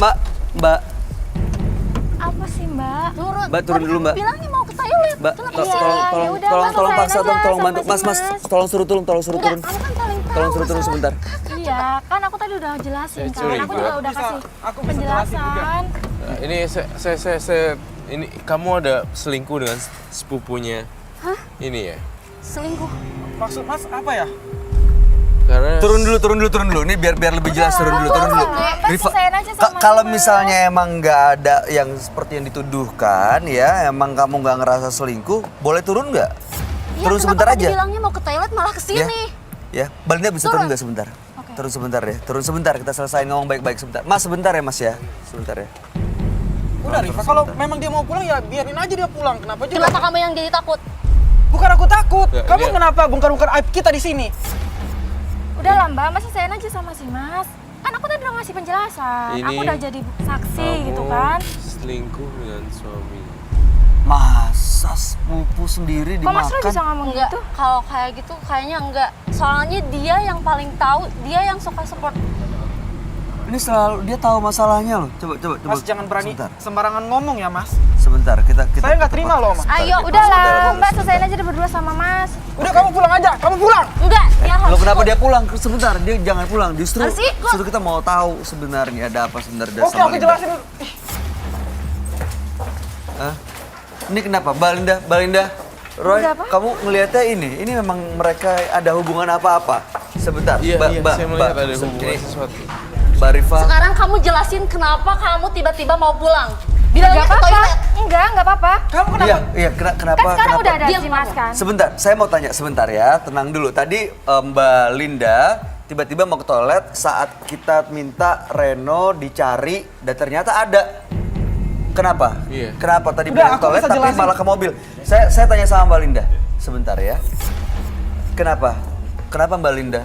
Speaker 7: Apa sih, Mbak?
Speaker 8: Turun.
Speaker 1: Mbak, turun dulu, Mbak.
Speaker 8: Bilangnya mau ke toilet.
Speaker 1: Mbak,
Speaker 8: Kenapa?
Speaker 1: tolong paksa, tolong bantu. Mas, tolong suruh turun.
Speaker 8: Enggak, kamu kan paling tahu.
Speaker 1: Tolong suruh turun sebentar.
Speaker 7: Iya, kan aku tadi udah jelasin kan.
Speaker 4: curiga.
Speaker 7: Aku juga udah kasih penjelasan.
Speaker 4: Nah, ini saya ini kamu ada selingkuh dengan sepupunya.
Speaker 8: Hah?
Speaker 4: Ini ya.
Speaker 8: Selingkuh.
Speaker 5: Maksud Mas apa ya?
Speaker 4: Karena
Speaker 1: Turun dulu. Ini biar lebih jelas turun dulu.
Speaker 7: Kan
Speaker 1: Rifa,
Speaker 7: selesaiin aja sama
Speaker 1: kalau
Speaker 7: Rifa.
Speaker 1: misalnya emang nggak ada yang seperti yang dituduhkan ya, emang kamu nggak ngerasa selingkuh, boleh turun nggak?
Speaker 8: Iya,
Speaker 1: Turun sebentar
Speaker 8: kenapa tadi
Speaker 1: aja.
Speaker 8: bilangnya mau ke toilet malah ke sini.
Speaker 1: Ya, Mbak Linda bisa turun
Speaker 8: Turun.
Speaker 1: nggak sebentar?
Speaker 7: Oke.
Speaker 1: Turun sebentar ya. Turun sebentar, kita selesai ngomong baik-baik sebentar. Mas, sebentar ya Mas ya. Sebentar ya.
Speaker 5: Udah Rifa, kalau memang dia mau pulang ya biarin aja dia pulang. Kenapa juga?
Speaker 8: Kenapa kamu yang jadi takut?
Speaker 5: Bukan aku takut.
Speaker 4: Ya,
Speaker 5: Kamu
Speaker 4: dia-
Speaker 5: kenapa bongkar-bongkar aib kita di sini?
Speaker 7: Udah lah Mbak, Mas selesaiin aja sama si Mas. Kan aku tadi udah ngasih penjelasan.
Speaker 4: Ini
Speaker 7: Aku udah jadi saksi
Speaker 4: kamu
Speaker 7: gitu kan.
Speaker 4: selingkuh dengan suami.
Speaker 1: Masa sepupu sendiri
Speaker 7: Kok Mas lo
Speaker 1: dimakan?
Speaker 7: bisa ngomong
Speaker 8: Enggak,
Speaker 7: gitu?
Speaker 8: kalau kayak gitu kayaknya enggak. Soalnya dia yang paling tahu, dia yang suka support.
Speaker 1: Ini selalu dia tahu masalahnya loh. Coba.
Speaker 5: Mas jangan berani
Speaker 1: Sebentar.
Speaker 5: sembarangan ngomong ya Mas.
Speaker 1: Sebentar, kita
Speaker 5: Saya nggak terima loh, Mas.
Speaker 7: Ayo, udahlah Mbak selesaiin aja berdua sama Mas.
Speaker 5: Udah kamu pulang aja, kamu pulang.
Speaker 8: Enggak, dia harus
Speaker 1: Lo kenapa
Speaker 8: ikut.
Speaker 1: dia pulang? Sebentar, dia jangan pulang. Justru
Speaker 8: Harus ikut.
Speaker 1: kita mau tahu sebenarnya ada apa sebenarnya
Speaker 5: Oke,
Speaker 1: sama
Speaker 5: aku
Speaker 1: Linda.
Speaker 5: jelasin.
Speaker 1: Hah? Ini kenapa? Mbak Linda, Roy,
Speaker 7: Ada apa?
Speaker 1: kamu ngelihatnya ini memang mereka ada hubungan apa-apa? Sebentar,
Speaker 4: Iya,
Speaker 1: Mbak,
Speaker 4: saya melihat ada
Speaker 1: ini,
Speaker 4: hubungan sesuatu.
Speaker 1: Mbak Rifa,
Speaker 8: Sekarang kamu jelasin kenapa kamu tiba-tiba mau pulang. Bilangnya
Speaker 7: Enggak
Speaker 8: ke
Speaker 7: apa-apa.
Speaker 8: toilet.
Speaker 7: Enggak apa-apa.
Speaker 5: Kamu kenapa?
Speaker 1: iya, kenapa?
Speaker 7: Kan sekarang udah ada
Speaker 8: Diam
Speaker 7: si Mas
Speaker 8: kamu.
Speaker 7: kan.
Speaker 1: Sebentar, saya mau tanya sebentar ya, tenang dulu. Tadi Mbak Linda tiba-tiba mau ke toilet saat kita minta Reno dicari dan ternyata ada. Kenapa?
Speaker 4: Iya.
Speaker 1: Kenapa tadi
Speaker 5: Udah,
Speaker 1: pengen ke
Speaker 5: aku
Speaker 1: toilet
Speaker 5: bisa
Speaker 1: tapi
Speaker 5: jelasin.
Speaker 1: malah ke mobil? Saya tanya sama Mbak Linda sebentar ya. Kenapa? Kenapa Mbak Linda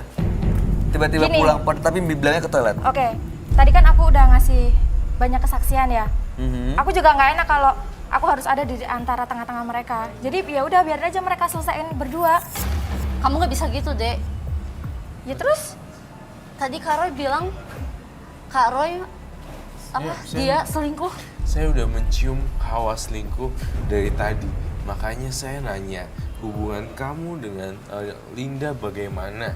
Speaker 1: tiba-tiba
Speaker 7: Gini.
Speaker 1: pulang tapi bilangnya ke toilet?
Speaker 7: Oke, tadi kan aku udah ngasih banyak kesaksian ya.
Speaker 1: Mhm.
Speaker 7: Aku juga nggak enak kalau aku harus ada di antara tengah-tengah mereka. Jadi ya udah biarin aja mereka selesaiin berdua.
Speaker 8: Kamu nggak bisa gitu, Dek.
Speaker 7: Ya terus
Speaker 8: Tadi Kak Roy bilang, Kak Roy apa? Dia selingkuh.
Speaker 4: Saya udah mencium hawa selingkuh dari tadi. Makanya saya nanya, hubungan kamu dengan Linda bagaimana?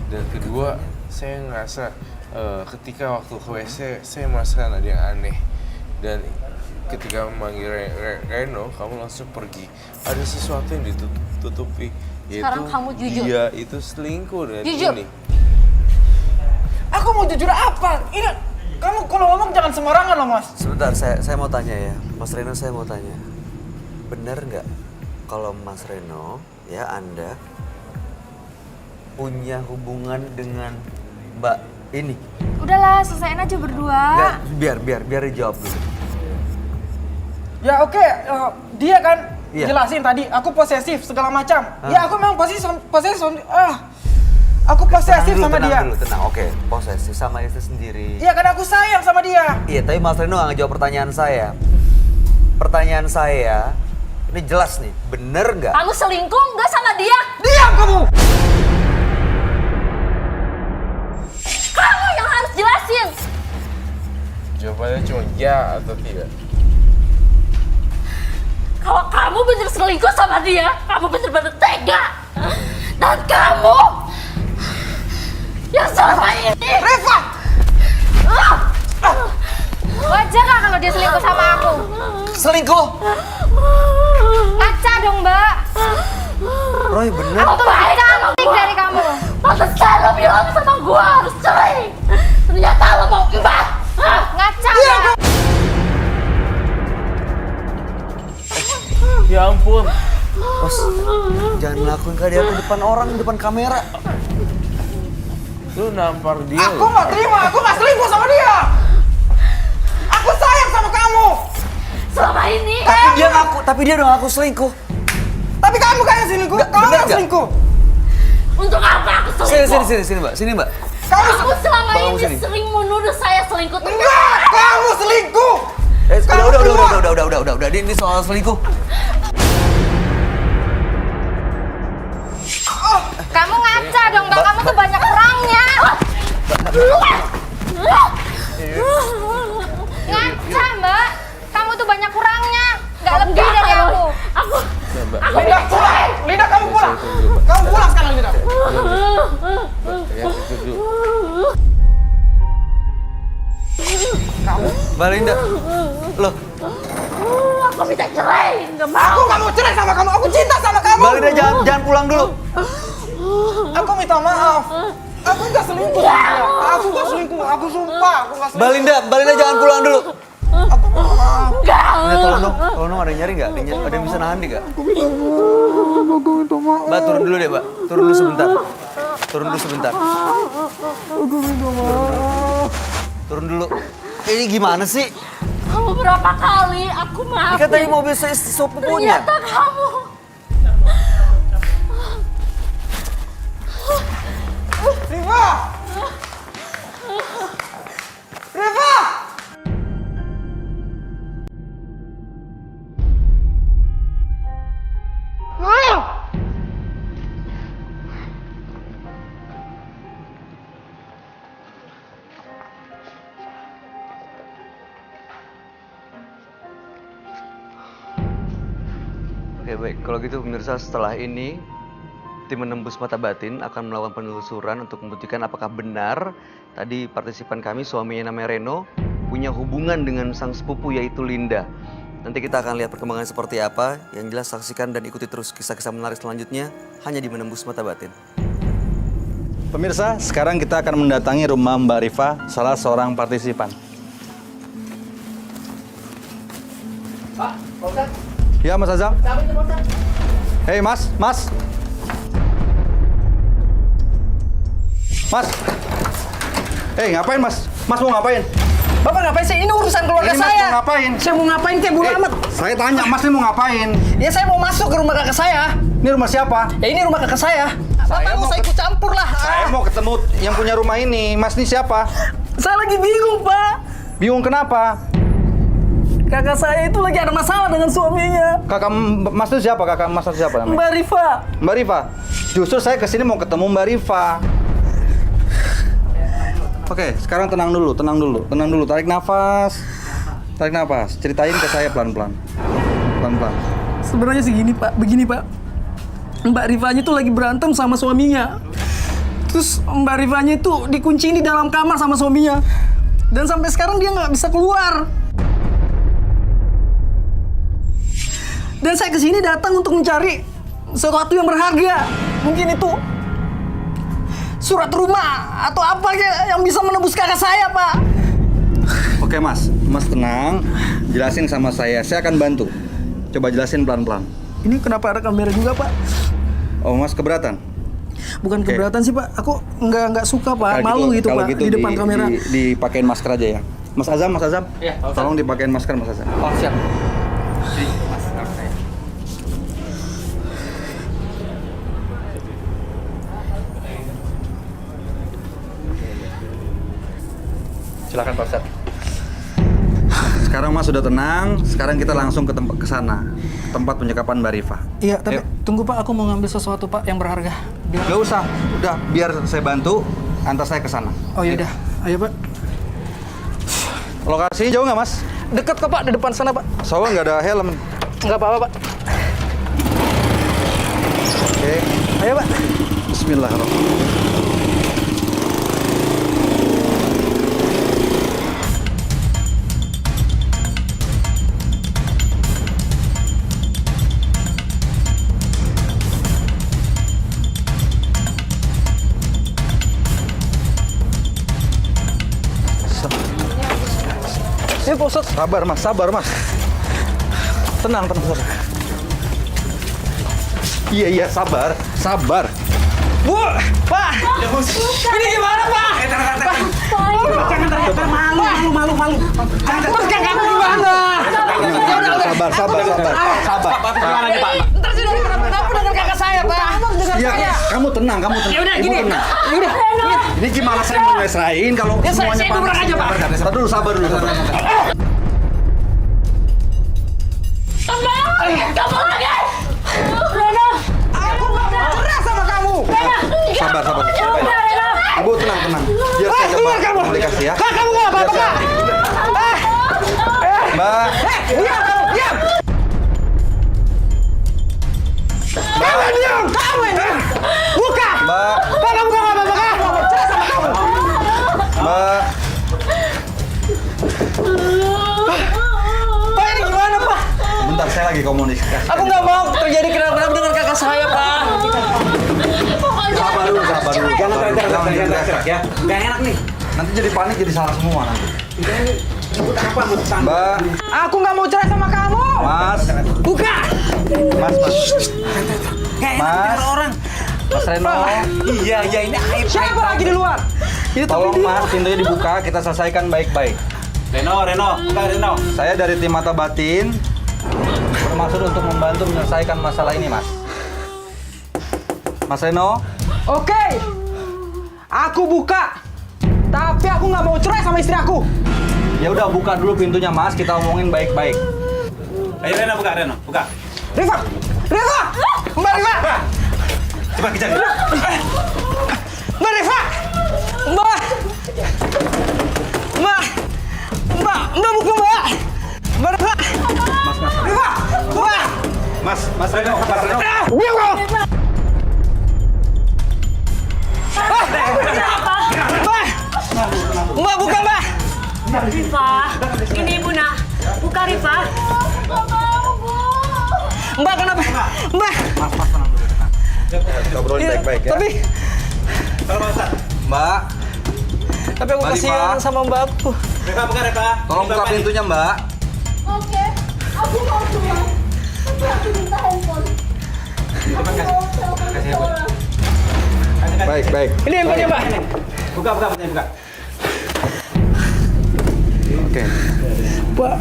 Speaker 4: Dan kedua, saya ngerasa ketika waktu ke WC, saya merasakan ada yang aneh. Dan ketika memanggil Reno, kamu langsung pergi. Ada sesuatu yang ditutupi. Yaitu
Speaker 8: Sekarang kamu jujur.
Speaker 4: Dia itu selingkuh dengan
Speaker 8: Jujur.
Speaker 4: ini.
Speaker 5: Aku mau jujur apa? Ini kamu kalau ngomong jangan sembarangan loh, Mas.
Speaker 1: Sebentar, saya mau tanya ya, Mas Reno, saya mau tanya. Benar nggak kalau Mas Reno, ya Anda, punya hubungan dengan Mbak ini?
Speaker 7: udahlah selesaiin aja berdua.
Speaker 1: Nggak, biar dijawab dulu.
Speaker 5: Ya oke, dia kan
Speaker 1: Iya.
Speaker 5: jelasin tadi aku posesif segala macam. Ya aku memang posesif.
Speaker 9: Aku posesif sama dia.
Speaker 1: Tenang dulu, tenang. Oke, posesif sama istri sendiri.
Speaker 9: Iya kan aku sayang sama dia.
Speaker 1: Iya, tapi Mas Reno nggak ngejawab pertanyaan saya. Pertanyaan saya, ini jelas nih, bener nggak?
Speaker 8: Kamu selingkuh nggak sama dia?
Speaker 9: Diam kamu.
Speaker 8: Kamu yang harus jelasin.
Speaker 4: Jawabannya cuma ya atau tidak.
Speaker 8: Kalau kamu bener selingkuh sama dia, kamu bener-bener tega. Dan kamu yang selama ini.
Speaker 9: Reva!
Speaker 7: Wajar lah kalau dia selingkuh sama aku.
Speaker 1: Selingkuh?
Speaker 7: Ngaca dong, Mbak.
Speaker 1: Roy, bener.
Speaker 7: Aku tuh lebih cantik dari kamu.
Speaker 8: Pantesan lo bilang sama gua harus cerai. Ternyata lo mau empat.
Speaker 7: Ngaca, Mbak.
Speaker 4: Ya ampun.
Speaker 1: Bos, jangan ngelakuin KDRT depan orang, depan kamera.
Speaker 4: Lu nampar dia.
Speaker 9: Aku nggak terima, aku nggak selingkuh sama dia. Aku sayang sama kamu.
Speaker 8: Selama ini.
Speaker 1: Tapi dia udah ngaku selingkuh.
Speaker 9: Tapi kamu kan yang selingkuh.
Speaker 1: Nggak,
Speaker 9: Kamu
Speaker 1: bener
Speaker 9: yang
Speaker 1: nggak?
Speaker 9: selingkuh.
Speaker 8: Untuk apa aku selingkuh?
Speaker 1: Sini mbak, sini mbak.
Speaker 8: Kamu selama
Speaker 1: Bawa
Speaker 8: ini
Speaker 1: sini.
Speaker 8: sering menuduh saya selingkuh.
Speaker 9: Enggak, kamu selingkuh.
Speaker 1: Udah, ini soal selingkuh.
Speaker 7: Kamu ngaca dong, Mbak. Kamu tuh banyak kurangnya. Ngaca, Mbak. Kamu tuh banyak kurangnya. Nggak lebih dari aku.
Speaker 8: Aku
Speaker 9: Linda pulang. Linda kamu pulang. Kamu pulang sekarang Linda.
Speaker 4: Ya, itu dulu.
Speaker 1: Mbak Linda, loh,
Speaker 8: aku minta cerai. Nggak mau.
Speaker 9: Aku nggak mau cerai sama kamu. Aku cinta sama kamu.
Speaker 1: Mbak Linda jangan pulang dulu.
Speaker 9: Aku minta maaf. Aku nggak selingkuh. sama dia. Aku nggak selingkuh. Aku sumpah. Aku nggak
Speaker 1: Mbak
Speaker 9: selingkuh.
Speaker 1: Linda jangan pulang dulu.
Speaker 9: Aku minta maaf.
Speaker 1: Linda, tolong dong, ada yang nyari nggak? Ada yang bisa nahan nggak?
Speaker 9: Aku minta maaf.
Speaker 1: Mbak turun dulu deh, Mbak. Turun dulu sebentar.
Speaker 9: Aku minta maaf.
Speaker 1: Turun dulu. Ini gimana sih?
Speaker 8: Kamu berapa kali aku
Speaker 1: Ini
Speaker 8: maafin.
Speaker 1: kan tadi mobil sepupunya.
Speaker 8: Ternyata kamu.
Speaker 9: Reva! Reva!
Speaker 1: Oke baik, kalau gitu pemirsa setelah ini tim menembus mata batin akan melakukan penelusuran untuk membuktikan apakah benar tadi partisipan kami suaminya namanya Reno punya hubungan dengan sang sepupu yaitu Linda. Nanti kita akan lihat perkembangan seperti apa. Yang jelas saksikan dan ikuti terus kisah-kisah menarik selanjutnya hanya di Menembus Mata Batin.
Speaker 10: Pemirsa, sekarang kita akan mendatangi rumah Mbak Rifa, salah seorang partisipan. Ya, Mas Azam. Hei, Mas. Mas. Hei, ngapain, Mas? Mas mau ngapain?
Speaker 9: Bapak ngapain sih? Ini urusan keluarga
Speaker 10: Ini Mas
Speaker 9: saya.
Speaker 10: mau ngapain?
Speaker 9: Saya mau ngapain kayak bodo amat.
Speaker 10: Saya tanya, Mas ini mau ngapain?
Speaker 9: Ya saya mau masuk ke rumah kakak saya.
Speaker 10: Ini rumah siapa?
Speaker 9: Ya ini rumah kakak saya. Bapak mau saya ikut campur lah.
Speaker 10: Saya mau ketemu yang punya rumah ini. Mas ini siapa?
Speaker 9: Saya lagi bingung, Pak.
Speaker 10: Bingung kenapa?
Speaker 9: Kakak saya itu lagi ada masalah dengan suaminya.
Speaker 10: Kakak Mas itu siapa? Kakak Mas itu siapa namanya?
Speaker 9: Mbak Rifa.
Speaker 10: Mbak Rifa, justru saya kesini mau ketemu Mbak Rifa. Oke, sekarang tenang dulu, tarik nafas, ceritain ke saya pelan-pelan.
Speaker 9: Sebenarnya begini Pak. Mbak Rifanya tuh lagi berantem sama suaminya. Terus Mbak Rifanya itu dikunciin di dalam kamar sama suaminya. Dan sampai sekarang dia nggak bisa keluar. Dan saya kesini datang untuk mencari sesuatu yang berharga. Mungkin itu surat rumah atau apa yang bisa menebus kakak saya, Pak.
Speaker 10: Oke Mas tenang, jelasin sama saya akan bantu. Coba jelasin pelan-pelan.
Speaker 9: Ini kenapa ada kamera juga, Pak?
Speaker 10: Oh Mas keberatan?
Speaker 9: Bukan
Speaker 10: Oke.
Speaker 9: keberatan sih, Pak. Aku nggak suka, Pak. Malu gitu,
Speaker 10: kalau
Speaker 9: Pak,
Speaker 10: gitu
Speaker 9: di depan kamera.
Speaker 10: dipakein masker aja ya. Mas Azam,
Speaker 5: Iya, Pak Ustadz.
Speaker 10: tolong dipakein masker Mas Azam.
Speaker 5: Oh, siap.
Speaker 10: Silakan Pak Ustadz. Sekarang Mas sudah tenang, sekarang kita langsung ke sana, tempat penyekapan Mbak Rifa.
Speaker 9: Iya, tapi
Speaker 10: Ayo.
Speaker 9: tunggu Pak, aku mau ngambil sesuatu Pak yang berharga.
Speaker 10: Gak usah, udah biar saya bantu, antar saya ke sana.
Speaker 9: Oh yaudah, ayo Pak.
Speaker 10: Lokasinya jauh nggak Mas?
Speaker 9: Dekat kok Pak, di depan sana Pak.
Speaker 10: Soalnya nggak ada helm.
Speaker 9: Nggak apa-apa Pak.
Speaker 10: Oke,
Speaker 9: Ayo Pak.
Speaker 10: Bismillahirrahmanirrahim.
Speaker 9: Ini Pak Ustadz.
Speaker 10: Sabar Mas. Tenang. Iya, sabar.
Speaker 9: Bu, Pak. Ini gimana Pak? Jangan teriak, malu. Mas kakakku gimana?
Speaker 10: Sabar.
Speaker 9: Ntar sudah kenapa dengan kakak saya Pak?
Speaker 10: Iya, kamu tenang.
Speaker 9: Ya udah
Speaker 10: Ibu
Speaker 9: gini.
Speaker 10: tenang.
Speaker 9: Ya udah.
Speaker 10: Ini gimana saya mau ngerasain kalau
Speaker 9: Ya,
Speaker 10: semuanya
Speaker 9: saya duduk aja, Pak.
Speaker 10: Sabar dulu.
Speaker 2: Kamu lagi! Reno!
Speaker 9: Aku nggak mau cerai sama kamu.
Speaker 10: Sabar. Ibu tenang. Biar saya coba
Speaker 9: keluar kamu.
Speaker 10: komunikasi ya.
Speaker 9: Kak, kamu nggak apa-apa Kak?
Speaker 10: Mbak.
Speaker 9: Diam kamu, diam. Kamu diam. Buka.
Speaker 10: Mbak.
Speaker 9: Kak, kamu nggak apa-apa Kak? Aku mau cerai sama kamu.
Speaker 10: Mbak.
Speaker 9: Pak, ini gimana Pak?
Speaker 10: Bentar, saya lagi komunikasi.
Speaker 9: Aku nggak mau terjadi kenapa-napa dengan kakak saya Pak.
Speaker 10: Sabar dulu. Jangan teriak ya.
Speaker 9: Gak enak nih.
Speaker 10: Nanti jadi panik, jadi salah semua nanti. Mbak.
Speaker 9: Aku nggak mau cerai sama kamu.
Speaker 10: Mas.
Speaker 9: Buka.
Speaker 10: Mas.
Speaker 9: Gak enak
Speaker 10: Mas.
Speaker 9: dengan orang.
Speaker 10: Mas Reno.
Speaker 9: Iya, ini aib. Siapa lagi di luar? Itu
Speaker 10: Tolong Mas, pintunya dibuka, kita selesaikan baik-baik.
Speaker 11: Reno, bukan Reno.
Speaker 10: Saya dari tim Mata Batin bermaksud untuk membantu menyelesaikan masalah ini, Mas. Mas Reno,
Speaker 9: Oke. Aku buka. Tapi aku nggak mau cerai sama istri aku.
Speaker 10: ya udah buka dulu pintunya, Mas. Kita omongin baik-baik.
Speaker 11: Ayo Reno, buka.
Speaker 9: Rifa! Mbak Rifa!
Speaker 11: Coba kejar.
Speaker 9: Mbak Rifa! Mbak buka Mbak! Mbak Rifa! Rifa! Mbak!
Speaker 11: Mas Reno.
Speaker 9: Diam kau! Mbak buka Mbak!
Speaker 12: Rifa, ini Ibu nak. Buka Rifa.
Speaker 9: Mbak kenapa? Mbak!
Speaker 10: Mas, tenang dulu, tenang. Kita obrolin
Speaker 9: Iya,
Speaker 10: baik-baik ya.
Speaker 9: Tapi
Speaker 10: Mbak,
Speaker 9: aku
Speaker 10: Mbak
Speaker 9: kasihan
Speaker 10: Rifa.
Speaker 9: sama mbakku.
Speaker 11: Buka Reva.
Speaker 10: tolong buka pintunya, Mbak.
Speaker 2: Oke, aku mau keluar. Tapi aku minta handphone.
Speaker 10: Baik.
Speaker 9: Ini handphonenya Mbak.
Speaker 11: Buka.
Speaker 10: Oke.
Speaker 9: Pak,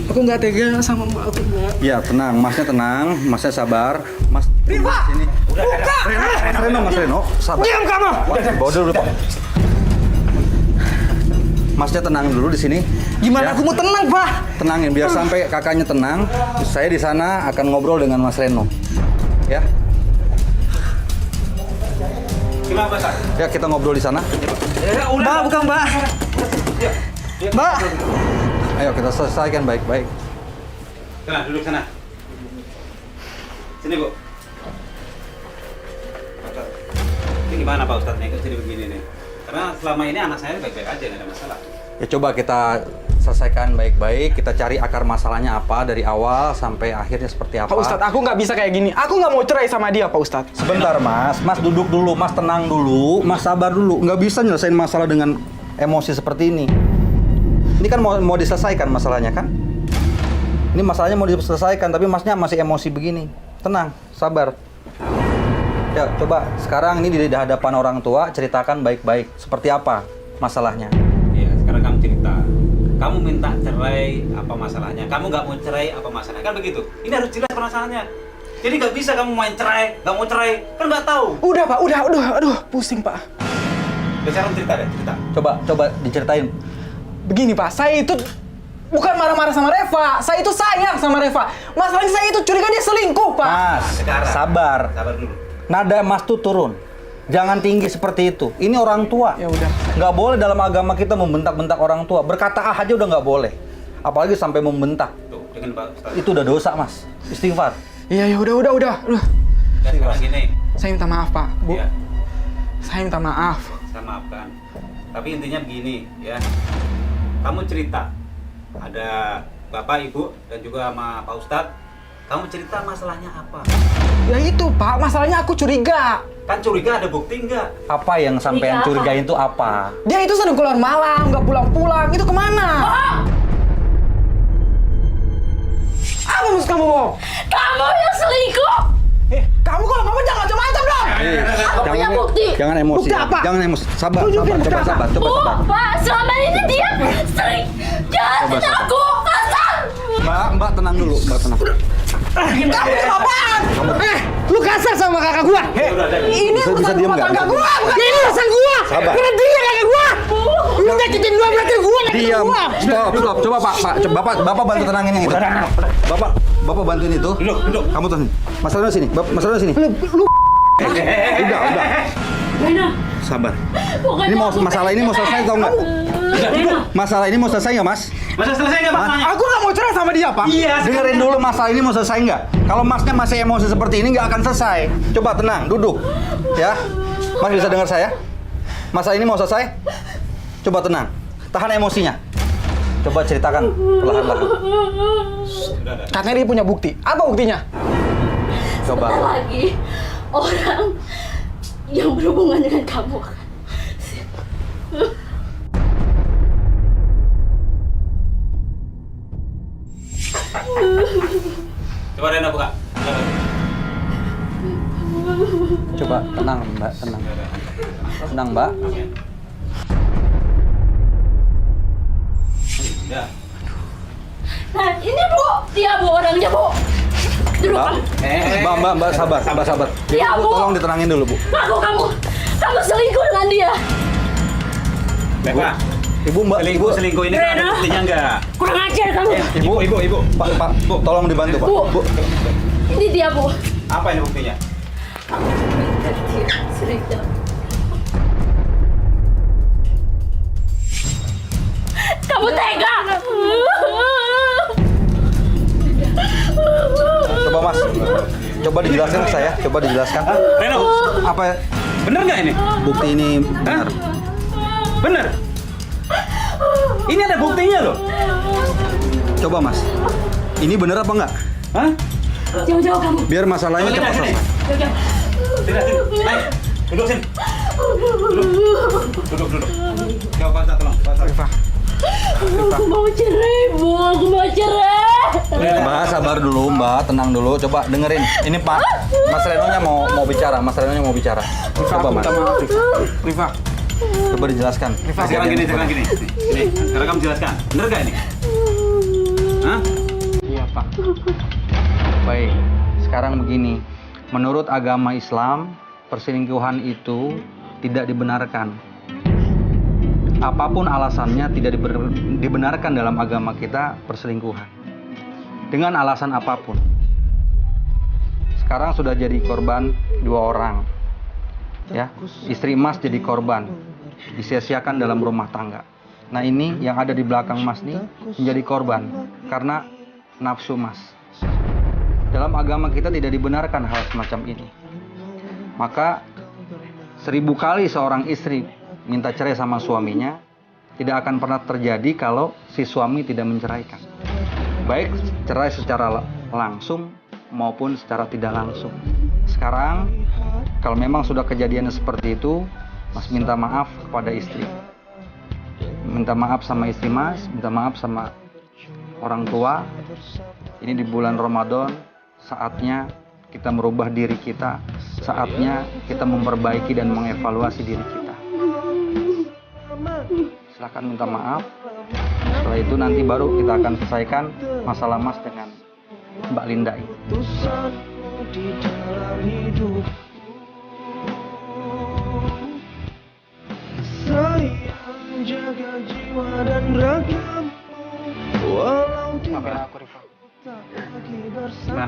Speaker 9: aku nggak tega sama mbakku Mbak.
Speaker 10: Ya, tenang. Masnya tenang, Masnya sabar. Mas,
Speaker 9: Rifa!
Speaker 10: sini.
Speaker 9: Buka!
Speaker 10: Mas Reno, sabar.
Speaker 9: Diam kamu!
Speaker 10: Bawa dulu, Pak. Masnya tenang dulu di sini.
Speaker 9: Gimana
Speaker 10: Ya.
Speaker 9: aku mau tenang, Pak?
Speaker 10: Tenangin biar sampai kakaknya tenang. Saya di sana akan ngobrol dengan Mas Reno. Ya.
Speaker 11: Gimana, Mas?
Speaker 10: Ya, kita ngobrol di sana.
Speaker 9: Mbak, bukan Mbak. Mbak.
Speaker 10: Ayo kita selesaikan baik-baik.
Speaker 11: Sana, duduk sana. Sini, Bu. Ini gimana Pak Ustadz nih, kok jadi begini nih? Karena selama ini anak saya baik-baik aja, nggak ada masalah.
Speaker 10: Ya coba kita selesaikan baik-baik. Kita cari akar masalahnya apa dari awal sampai akhirnya seperti apa.
Speaker 9: Pak Ustadz, aku nggak bisa kayak gini. Aku nggak mau cerai sama dia, Pak Ustadz.
Speaker 10: Sebentar, Mas. Mas duduk dulu. Mas tenang dulu. Mas sabar dulu. Nggak bisa nyelesain masalah dengan emosi seperti ini. Ini kan mau diselesaikan masalahnya kan? Ini masalahnya mau diselesaikan, tapi Masnya masih emosi begini. Tenang, sabar. Ya, coba sekarang ini di hadapan orang tua ceritakan baik-baik seperti apa masalahnya.
Speaker 11: Iya, sekarang kamu cerita. Kamu minta cerai, apa masalahnya? Kamu nggak mau cerai, apa masalahnya? Kan begitu. Ini harus jelas masalahnya. Jadi nggak bisa kamu main cerai, nggak mau cerai, kan nggak tahu.
Speaker 9: Udah, Pak. Udah. Aduh, pusing, Pak.
Speaker 11: Udah, sekarang cerita deh, cerita.
Speaker 10: Coba diceritain.
Speaker 9: Begini Pak, saya itu bukan marah-marah sama Reva. Saya itu sayang sama Reva. Masalahnya saya itu curiga dia selingkuh, Pak.
Speaker 10: Mas, sabar.
Speaker 11: Sabar dulu.
Speaker 10: Nada Mas tuh turun. Jangan tinggi seperti itu. Ini orang tua.
Speaker 9: Ya udah.
Speaker 10: Nggak boleh dalam agama kita membentak-bentak orang tua. Berkata ah aja udah nggak boleh. Apalagi sampai membentak.
Speaker 11: Tuh, dengan Pak Ustaz.
Speaker 10: Itu udah dosa, Mas. Istighfar.
Speaker 9: Iya, udah.
Speaker 11: Dan sekarang gini.
Speaker 9: Saya minta maaf, Pak. Bu.
Speaker 11: Ya,
Speaker 9: Saya minta maaf.
Speaker 11: saya maafkan. Tapi intinya begini ya. Kamu cerita. Ada Bapak, Ibu, dan juga sama Pak Ustadz. Kamu cerita masalahnya apa?
Speaker 9: Ya itu, Pak. Masalahnya aku curiga.
Speaker 11: Kan curiga ada bukti nggak?
Speaker 10: Apa yang sampean
Speaker 12: Iya.
Speaker 10: curigain itu apa?
Speaker 9: Dia itu sering keluar malam, nggak pulang-pulang. Itu kemana? Apa maksud kamu, bohong?
Speaker 12: Kamu yang selingkuh.
Speaker 9: Kamu kalau ngomong jangan macam-macam dong.
Speaker 12: Aku punya bukti.
Speaker 10: Jangan emosi.
Speaker 9: Bukti apa?
Speaker 10: Jangan emosi. Sabar,
Speaker 9: Tunjukin bukti
Speaker 10: coba
Speaker 9: apa?
Speaker 10: sabar.
Speaker 12: Bu, Pak, selama ini dia sering jahatin
Speaker 10: Coba,
Speaker 12: aku. Kasar.
Speaker 10: Mbak tenang dulu, Mbak tenang.
Speaker 9: Kamu itu apaan? Lu kasar sama kakak gua. Ini
Speaker 10: Bisa
Speaker 9: urusan
Speaker 10: diem
Speaker 9: rumah
Speaker 10: nggak?
Speaker 9: tangga gua. Ini urusan gua.
Speaker 10: Sabar.
Speaker 9: Karena dia kakak gua. Lu nyakitin gua berarti gua nyakitin
Speaker 10: Diam.
Speaker 9: gua.
Speaker 10: Stop. Coba Pak. Coba Bapak bantu tenangin yang itu. Bapak bantuin itu.
Speaker 11: Duduk.
Speaker 10: Kamu tuh sini. Masalahnya sini. Masalahnya sini.
Speaker 9: Lu
Speaker 10: Udah.
Speaker 12: Rena,
Speaker 10: Sabar.
Speaker 12: bukan
Speaker 10: Ini masalah ini mau selesai tau nggak? Masalah ini mau selesai nggak, Mas?
Speaker 11: Masa selesai nggak Pak?
Speaker 9: aku nggak mau cerai sama dia, Pak.
Speaker 11: Iya.
Speaker 10: Dengerin dulu masalah ini mau selesai nggak? Kalau Masnya masih emosi seperti ini nggak akan selesai. Coba tenang, duduk. Ya. Mas bisa dengar saya? Masalah ini mau selesai? Coba tenang. Tahan emosinya. Coba ceritakan perlahan-lahan.
Speaker 9: Katanya dia punya bukti. Apa buktinya?
Speaker 10: Coba.
Speaker 12: ada lagi orang yang berhubungan dengan kamu.
Speaker 11: Coba Rena buka.
Speaker 10: Coba tenang, Mbak, tenang. Tenang, Mbak.
Speaker 11: Ya.
Speaker 12: Nah, ini Bu, dia Bu orangnya Bu. Duduk kamu.
Speaker 10: Mbak, sabar.
Speaker 12: Iya, Bu.
Speaker 10: Tolong ditenangin dulu, Bu.
Speaker 12: Kamu selingkuh dengan dia.
Speaker 11: Bapak,
Speaker 10: Ibu, Mbak,
Speaker 11: selingkuh ini kan ada
Speaker 12: Rena.
Speaker 11: buktinya nggak?
Speaker 12: Kurang ajar kamu.
Speaker 11: Ibu.
Speaker 10: Pak, Bu, tolong dibantu, Pak.
Speaker 12: Bu. Ini dia Bu.
Speaker 11: Apa ini buktinya?
Speaker 12: Dia sering jalan. Kamu tega.
Speaker 10: Coba, Mas. Coba dijelaskan ke saya. Coba dijelaskan.
Speaker 11: Reno,
Speaker 10: Apa
Speaker 11: bener nggak ini?
Speaker 10: bukti ini benar?
Speaker 11: Bener. Ini ada buktinya loh.
Speaker 10: Coba, Mas. Ini benar apa enggak?
Speaker 11: Hah?
Speaker 12: Jauh-jauh kamu.
Speaker 10: Biar masalahnya cepat selesai.
Speaker 12: Jauh-jauh.
Speaker 11: Sini. Naik. Duduk sini. Duduk. Coba Pak Ustadz, tolong. Pak Ustadz.
Speaker 12: Aku mau cerai, Bu. Aku mau cerai.
Speaker 10: Mbak, sabar dulu, Mbak. Tenang dulu. Coba dengerin. Ini Pak, Mas Renonya mau bicara. Coba, Mas.
Speaker 9: Riva.
Speaker 10: Coba dijelaskan.
Speaker 11: Sekarang gini. Sini. Sekarang kamu jelaskan. Bener nggak ini? Hah?
Speaker 9: Iya, Pak.
Speaker 10: Baik. Sekarang begini. Menurut agama Islam, perselingkuhan itu tidak dibenarkan. Apapun alasannya tidak dibenarkan dalam agama kita perselingkuhan. Dengan alasan apapun. Sekarang sudah jadi korban 2 orang. Ya, istri Mas jadi korban. Disia-siakan dalam rumah tangga. Nah, ini yang ada di belakang Mas nih menjadi korban karena nafsu Mas. Dalam agama kita tidak dibenarkan hal semacam ini. Maka 1000 kali seorang istri minta cerai sama suaminya, tidak akan pernah terjadi kalau si suami tidak menceraikan. Baik cerai secara langsung maupun secara tidak langsung. Sekarang, kalau memang sudah kejadian seperti itu, Mas minta maaf kepada istri. Minta maaf sama istri Mas, minta maaf sama orang tua. Ini di bulan Ramadan, saatnya kita merubah diri kita. Saatnya kita memperbaiki dan mengevaluasi diri kita. Silakan minta maaf. Setelah itu nanti baru kita akan selesaikan masalah Mas dengan Mbak Linda ini.
Speaker 13: Sayang, jaga jiwa dan raga.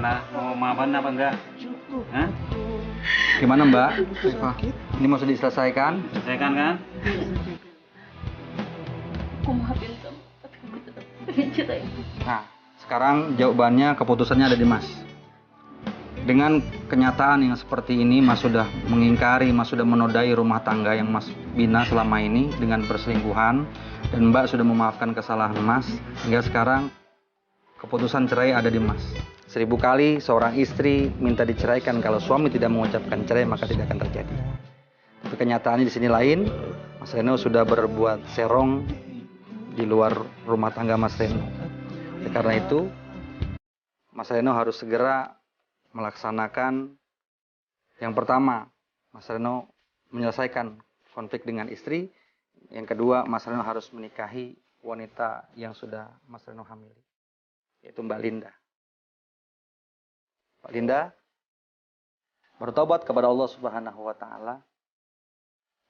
Speaker 11: gimana? Mau maafan apa enggak? Hah?
Speaker 10: Gimana Mbak? Rifa, ini mau diselesaikan?
Speaker 11: Selesaikan kan?
Speaker 12: Aku maafin kamu, tapi aku tetap pengen cerai.
Speaker 10: Nah, sekarang jawabannya, keputusannya ada di Mas. Dengan kenyataan yang seperti ini, Mas sudah mengingkari, Mas sudah menodai rumah tangga yang Mas bina selama ini dengan perselingkuhan, dan Mbak sudah memaafkan kesalahan Mas, hingga sekarang keputusan cerai ada di Mas. 1000 kali seorang istri minta diceraikan, kalau suami tidak mengucapkan cerai maka tidak akan terjadi. Tapi kenyataannya di sini lain. Mas Reno sudah berbuat serong di luar rumah tangga Mas Reno. Oleh karena itu, Mas Reno harus segera melaksanakan yang pertama, Mas Reno menyelesaikan konflik dengan istri. Yang kedua, Mas Reno harus menikahi wanita yang sudah Mas Reno hamili, yaitu Mbak Linda. Mbak Linda bertobat kepada Allah Subhanahu wa Ta'ala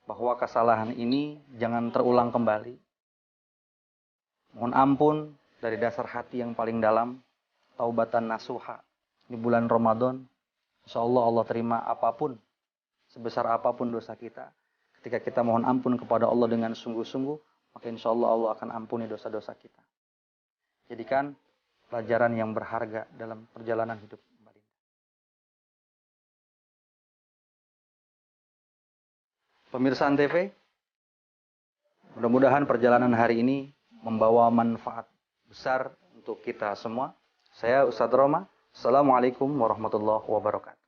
Speaker 10: bahwa kesalahan ini jangan terulang kembali. Mohon ampun dari dasar hati yang paling dalam, taubatan nasuha. Di bulan Ramadan, insya Allah Allah terima apapun, sebesar apapun dosa kita. Ketika kita mohon ampun kepada Allah dengan sungguh-sungguh, maka insya Allah Allah akan ampuni dosa-dosa kita. Jadikan pelajaran yang berharga dalam perjalanan hidup Mbak Linda. Pemirsa Antv, mudah-mudahan perjalanan hari ini membawa manfaat besar untuk kita semua. Saya Ustadz Roma. Assalamualaikum warahmatullahi wabarakatuh.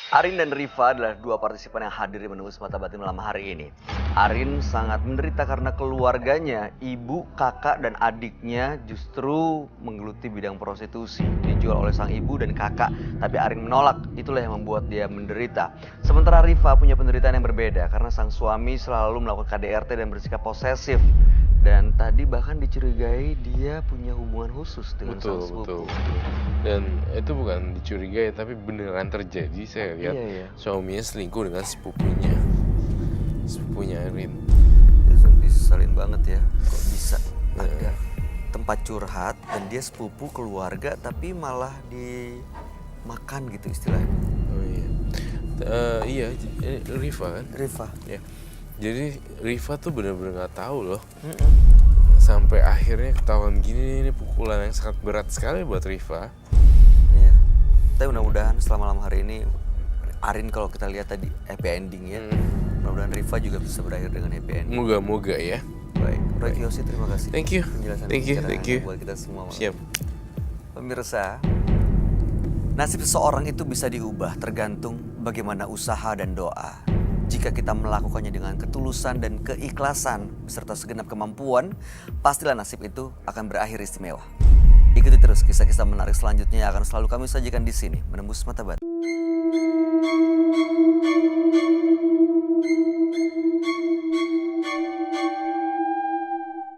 Speaker 1: Arin dan Rifa adalah dua partisipan yang hadir di Menembus Mata Batin malam hari ini. Arin sangat menderita karena keluarganya, ibu, kakak, dan adiknya justru menggeluti bidang prostitusi. Dijual oleh sang ibu dan kakak, tapi Arin menolak. Itulah yang membuat dia menderita. Sementara Rifa punya penderitaan yang berbeda karena sang suami selalu melakukan KDRT dan bersikap posesif. Dan tadi bahkan dicurigai dia punya hubungan khusus dengan sang sepupu.
Speaker 4: Dan itu bukan dicurigai, tapi beneran terjadi. Saya lihat suaminya selingkuh dengan sepupunya Arin.
Speaker 1: Itu disesalin banget ya, kok bisa ada tempat curhat dan dia sepupu keluarga tapi malah dimakan gitu istilahnya.
Speaker 4: Oh iya. Rifa kan?
Speaker 1: Rifa.
Speaker 4: Ya. Jadi Rifa tuh bener-bener nggak tahu loh. Sampai akhirnya ketahuan gini, ini pukulan yang sangat berat sekali buat Rifa.
Speaker 1: Iya. Tapi mudah-mudahan setelah malam hari ini Arin kalau kita lihat tadi happy ending ya. Mudah-mudahan Rifa juga bisa berakhir dengan happy ending.
Speaker 4: Moga-moga ya.
Speaker 1: Baik, Roy Kiyoshi terima kasih.
Speaker 4: Thank you.
Speaker 1: Penjelasan
Speaker 4: Thank you.
Speaker 1: buat kita semua.
Speaker 4: Siap.
Speaker 1: Pemirsa, nasib seseorang itu bisa diubah tergantung bagaimana usaha dan doa. Jika kita melakukannya dengan ketulusan dan keikhlasan beserta segenap kemampuan, pastilah nasib itu akan berakhir istimewa. Ikuti terus kisah-kisah menarik selanjutnya yang akan selalu kami sajikan di sini, Menembus Mata Batin.